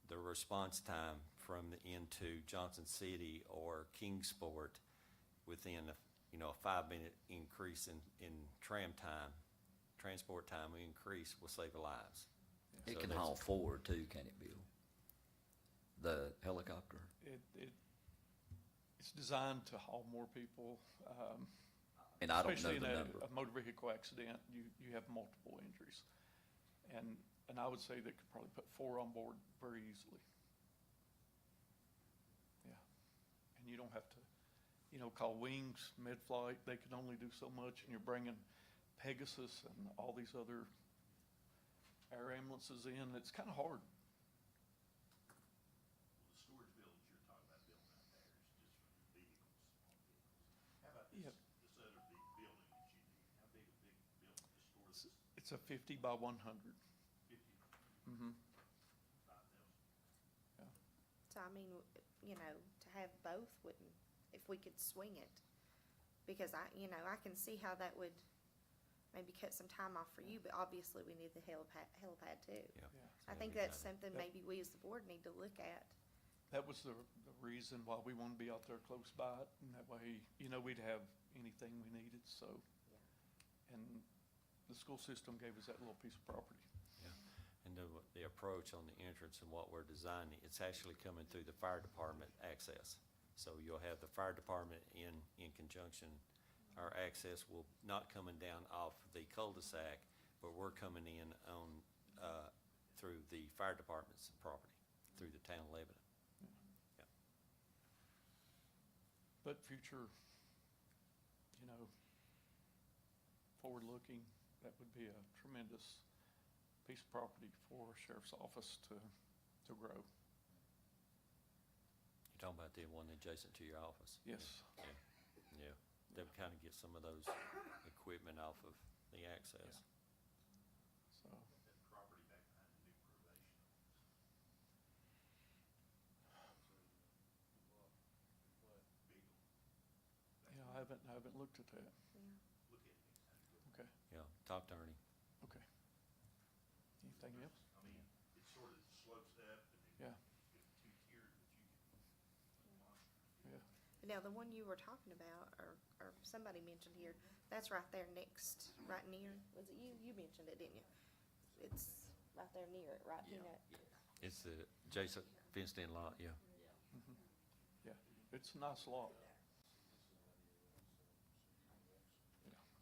the response time from into Johnson City or Kingsport within a 5-minute increase in transport time increase will save lives. It So can that's- haul forward too, can it, Bill? The helicopter? It's designed to haul more people. And I don't know Especially the in number. a motor vehicle accident, you have multiple injuries. And I would say they could probably put 4 on board very easily. Yeah. And you don't have to, call Wings, Medflight, they can only do so much, and you're bringing Pegasus and all these other air ambulances in. It's kind of hard. The storage buildings you're talking about building out there is just for vehicles, small vehicles. How about Yeah. this other big building that you need? How big a big building to store this? It's a 50 by 100. 50, Mm-hmm. 5,000? So I mean, to have both wouldn't, if we could swing it. Because I can see how that would maybe cut some time off for you, but obviously we need the helipad too. Yeah. I think that's something maybe we as the board need to look at. That was the reason why we want to be out there close by it, and that way, we'd have anything we needed, so. And the school system gave us that little piece of property. And the approach on the entrance and what we're designing, it's actually coming through the fire department access. So you'll have the fire department in conjunction. Our access will not coming down off the cul-de-sac, but we're coming in on, through the fire department's property, through the town of Lebanon. Yeah. But future, forward-looking, that would be a tremendous piece of property for sheriff's office to grow. You're talking about the one adjacent to your office? Yes. Yeah, they'll kind of get some of those equipment off of the access. So, That property back behind the new probation I haven't looked at that. Look at it next time you go. Okay, Yeah, talk to Ernie. okay. Anything else? I mean, it sort of slopes up and Yeah. then it's 2 tiered, but you can monster. Yeah. Now, the one you were talking about, or somebody mentioned here, that's right there next, right near, was it you? You mentioned it, didn't you? It's right there near it, right? It's the adjacent fenced-in lot, yeah. Yeah, it's a nice lot.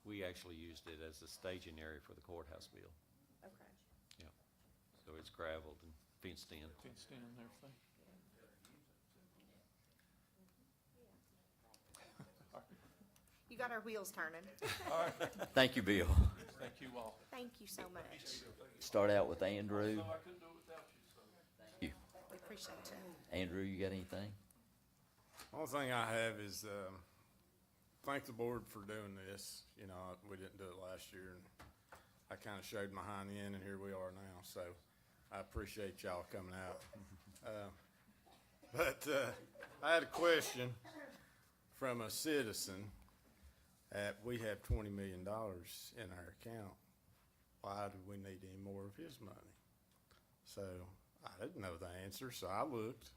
We actually used it as a staging area for the courthouse bill. Okay. Yeah. So it's gravelled and fenced in. Fenced in and everything. You got our wheels turning. Thank you, Bill. Thank you all. Thank you so much. Start out with Andrew. I couldn't do it without you, so. You. We appreciate it. Andrew, you got anything? Only thing I have is, thank the board for doing this. You know, we didn't do it last year, and I kinda showed my hind end, and here we are now, so I appreciate y'all coming out. But I had a question from a citizen that we have $20 million in our account. Why do we need any more of his money? So I didn't know the answer, so I looked.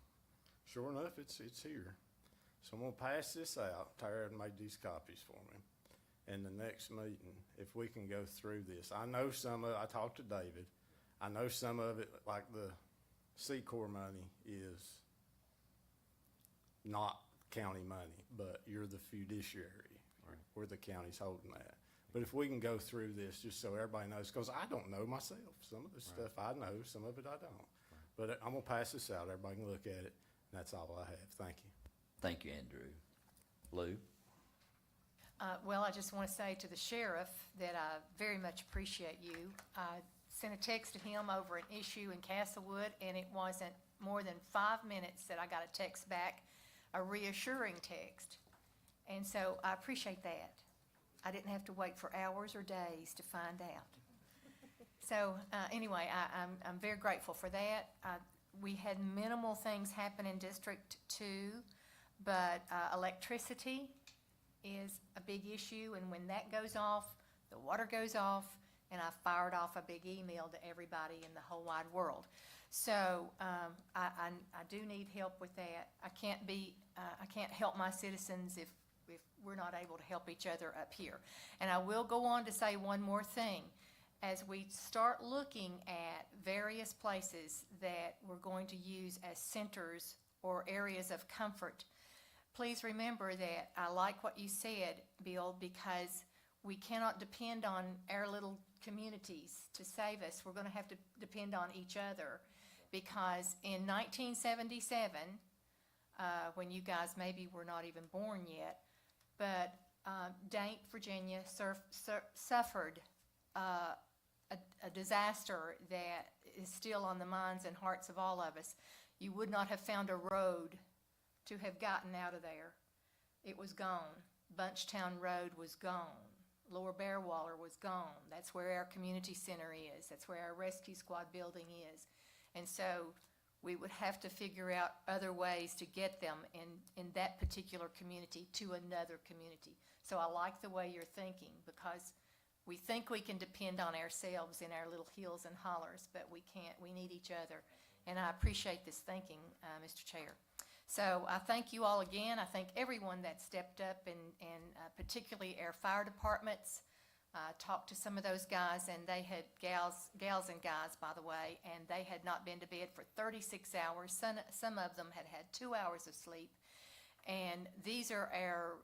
Sure enough, it's here. So I'm gonna pass this out. Tara made these copies for me. In the next meeting, if we can go through this, I know some of, I talked to David, I know some of it, like the C-Corps money is not county money, but you're the fiduciary. Where the county's holding that. But if we can go through this, just so everybody knows, because I don't know myself. Some of the stuff I know, some of it I don't. But I'm gonna pass this out. Everybody can look at it. And that's all I have. Thank you. Thank you, Andrew. Lou? Well, I just want to say to the sheriff that I very much appreciate you. I sent a text to him over an issue in Castlewood, and it wasn't more than 5 minutes that I got a text back, a reassuring text. And so I appreciate that. I didn't have to wait for hours or days to find out. So anyway, I'm very grateful for that. We had minimal things happen in District 2, but electricity is a big issue, and when that goes off, the water goes off, and I fired off a big email to everybody in the whole wide world. So I do need help with that. I can't help my citizens if we're not able to help each other up here. And I will go on to say one more thing. As we start looking at various places that we're going to use as centers or areas of comfort, please remember that I like what you said, Bill, because we cannot depend on our little communities to save us. We're going to have to depend on each other, because in 1977, when you guys maybe were not even born yet, but Daint, Virginia suffered a disaster that is still on the minds and hearts of all of us. You would not have found a road to have gotten out of there. It was gone. Bunchtown Road was gone. Lower Bearwaller was gone. That's where our community center is. That's where our rescue squad building is. And so we would have to figure out other ways to get them in that particular community to another community. So I like the way you're thinking, because we think we can depend on ourselves in our little hills and hollers, but we can't. We need each other. And I appreciate this thinking, Mr. Chair. So I thank you all again. I thank everyone that stepped up, and particularly our fire departments. Talked to some of those guys, and they had, gals and guys, by the way, and they had not been to bed for 36 hours. Some of them had had 2 hours of sleep. And these are our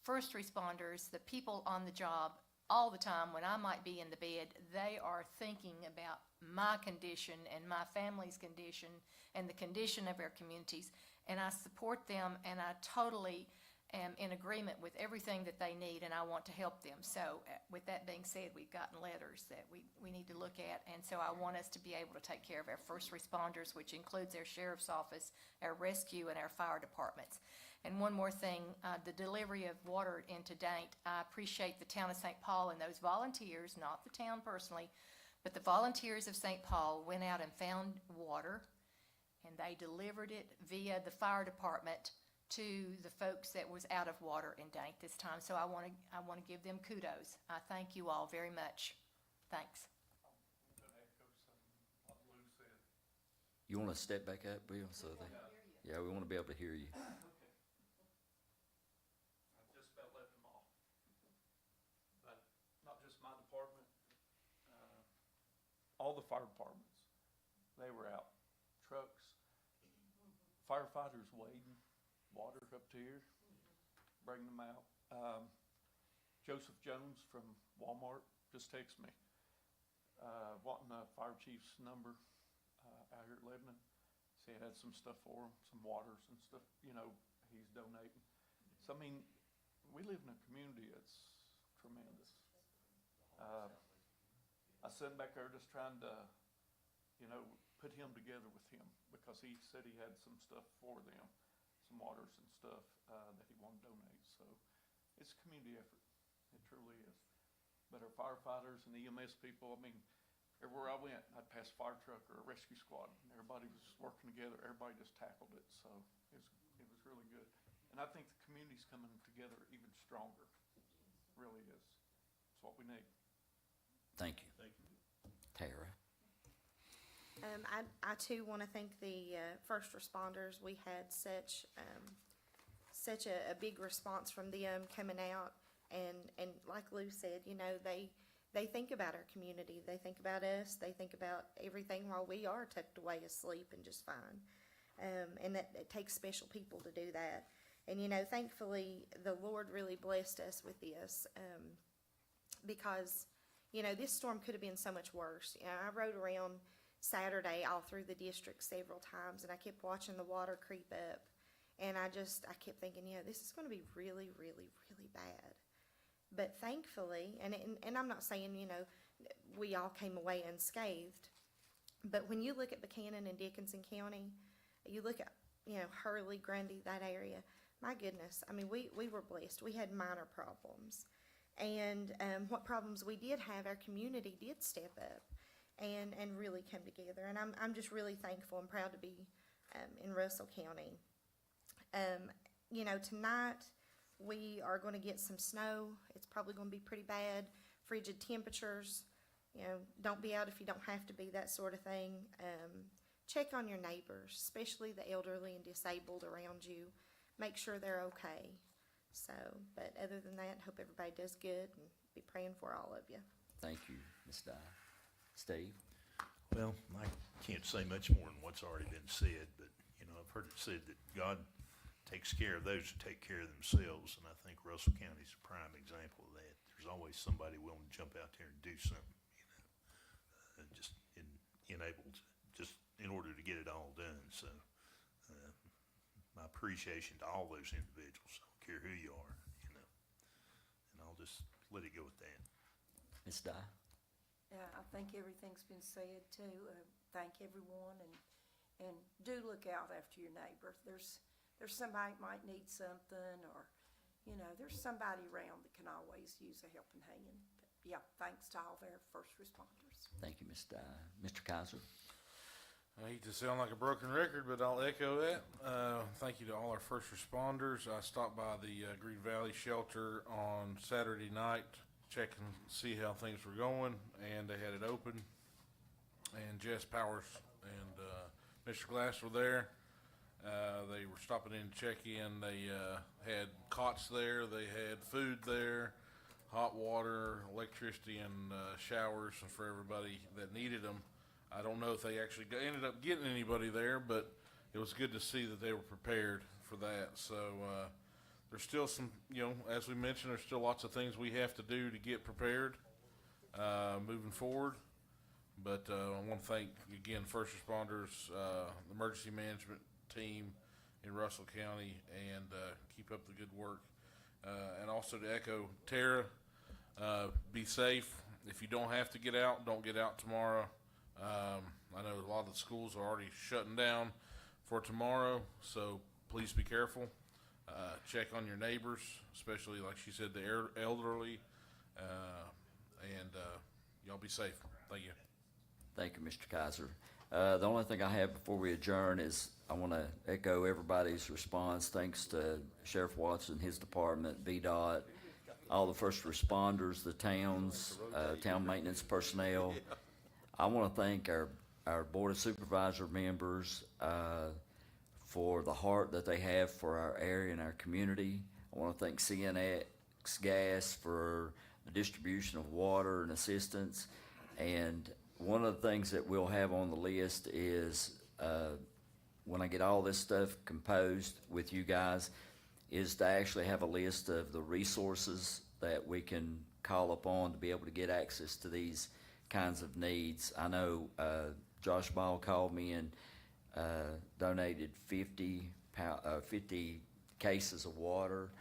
first responders, the people on the job all the time. When I might be in the bed, they are thinking about my condition and my family's condition and the condition of our communities. And I support them, and I totally am in agreement with everything that they need, and I want to help them. So with that being said, we've gotten letters that we need to look at, and so I want us to be able to take care of our first responders, which includes our sheriff's office, our rescue, and our fire departments. And one more thing, the delivery of water into Daint. I appreciate the town of St. Paul and those volunteers, not the town personally, but the volunteers of St. Paul went out and found water, and they delivered it via the fire department to the folks that was out of water in Daint this time. So I want to give them kudos. I thank you all very much. Thanks. You want to step back up, Bill? So yeah, we want to be able to hear you. I just about left them off. But not just my department, all the fire departments, they were out. Trucks, firefighters wading water up to here, bringing them out. Joseph Jones from Walmart just texted me, wanting the fire chief's number out here at Lebanon. He had some stuff for him, some waters and stuff, he's donating. So, I mean, we live in a community that's tremendous. sat back there just trying to, put him together with him, because he said he had some stuff for them, some waters and stuff, that he wanted to donate, so it's a community effort, it truly is. But our firefighters and EMS people, everywhere I went, I'd pass a fire truck or a rescue squad, and everybody was working together, everybody just tackled it, so it was really good. And I think the community's coming together even stronger, really is, it's what we need. Thank you. Thank you. Tara? I too want to thank the first responders. We had such a big response from them coming out, and like Lou said, they think about our community. They think about us. They think about everything while we are tucked away asleep and just fine. And that it takes special people to do that. And thankfully, the Lord really blessed us with this, because this storm could have been so much worse. I rode around Saturday all through the district several times, and I kept watching the water creep up, and I kept thinking, this is going to be really, really, really bad. But thankfully, and I'm not saying, we all came away unscathed, but when you look at Buchanan and Dickinson County, you look at, Hurley, Grundy, that area, my goodness, we were blessed. We had minor problems. And what problems we did have, our community did step up and really come together. And I'm just really thankful and proud to be in Russell County. Tonight we are going to get some snow. It's probably going to be pretty bad. Frigid temperatures. Don't be out if you don't have to be, that sort of thing. Check on your neighbors, especially the elderly and disabled around you. Make sure they're okay. So, but other than that, hope everybody does good, and be praying for all of you. Thank you, Ms. Dye. Steve? Well, I can't say much more than what's already been said, but, I've heard it said that God takes care of those who take care of themselves, and I think Russell County's a prime example of that. There's always somebody willing to jump out there and do something, just enabled, just in order to get it all done. So, my appreciation to all those individuals, I don't care who you are, and I'll just let it go with that. Ms. Dye? Yeah, I think everything's been said too. Thank everyone, and do look out after your neighbor. There's somebody that might need something, or, there's somebody around that can always use a helping hand. But yeah, thanks to all of our first responders. Thank you, Ms. Dye. Mr. Kaiser? I hate to sound like a broken record, but I'll echo that. Thank you to all our first responders. I stopped by the Green Valley Shelter on Saturday night, checking to see how things were going, and they had it open. And Jess Powers and Mr. Glass were there. They were stopping in to check in. They had cots there. They had food there, hot water, electricity, and showers for everybody that needed them. I don't know if they actually ended up getting anybody there, but it was good to see that they were prepared for that. So there's still some, as we mentioned, there's still lots of things we have to do to get prepared moving forward. But I want to thank, again, first responders, the emergency management team in Russell County, and keep up the good work. And also to echo Tara, be safe. If you don't have to get out, don't get out tomorrow. I know a lot of the schools are already shutting down for tomorrow, so please be careful. Check on your neighbors, especially, like she said, the elderly, and y'all be safe. Thank you. Thank you, Mr. Kaiser. The only thing I have before we adjourn is I want to echo everybody's response. Thanks to Sheriff Watson, his department, VDOT, all the first responders, the towns, town maintenance personnel. I want to thank our Board of Supervisor members for the heart that they have for our area and our community. I want to thank CNX Gas for the distribution of water and assistance. And one of the things that we'll have on the list is, when I get all this stuff composed with you guys, is to actually have a list of the resources that we can call upon to be able to get access to these kinds of needs. I know Josh Ball called me and donated 50 cases of water.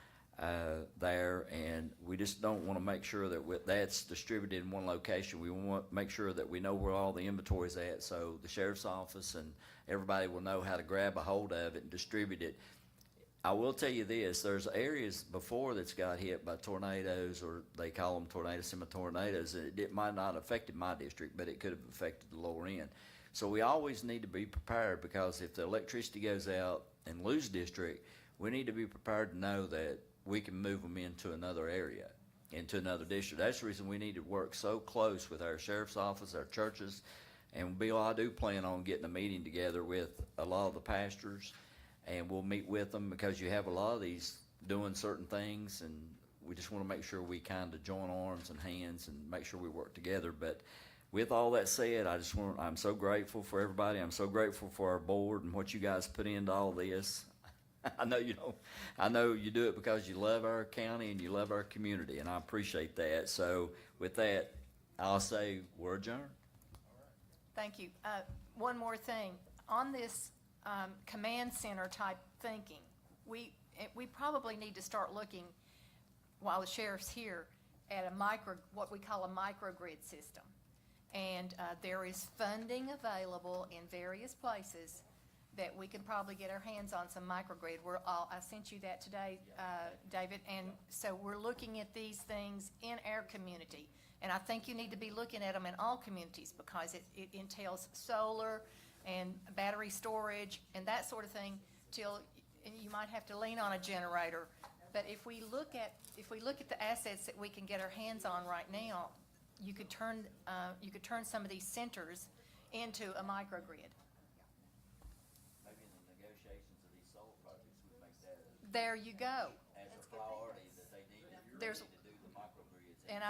there, and we just don't want to make sure that that's distributed in one location. We want to make sure that we know where all the inventory's at, so the sheriff's office and everybody will know how to grab a hold of it and distribute it. I will tell you this, there's areas before that's got hit by tornadoes, or they call them tornadoes, semi-tornadoes, and it might not have affected my district, but it could have affected the lower end. So we always need to be prepared, because if the electricity goes out in Lou's district, we need to be prepared to know that we can move them into another area, into another district. That's the reason we need to work so close with our sheriff's office, our churches, and Bill, I do plan on getting a meeting together with a lot of the pastors, and we'll meet with them, because you have a lot of these doing certain things, and we just want to make sure we kind of join arms and hands and make sure we work together. But with all that said, I'm so grateful for everybody. I'm so grateful for our board and what you guys put into all this. I know you don't. I know you do it because you love our county and you love our community, and I appreciate that. So with that, I'll say we're adjourned. Thank you. One more thing. On this command center type thinking, we probably need to start looking, while the sheriff's here, at what we call a microgrid system. And there is funding available in various places that we can probably get our hands on some microgrid. I sent you that today, David, and so we're looking at these things in our community. And I think you need to be looking at them in all communities, because it entails solar and battery storage and that sort of thing, and you might have to lean on a generator. But if we look at the assets that we can get our hands on right now, you could turn some of these centers into a microgrid. Maybe in the negotiations of these solar projects, we make that There you go. as a priority, that they need to There's- do the microgrids. And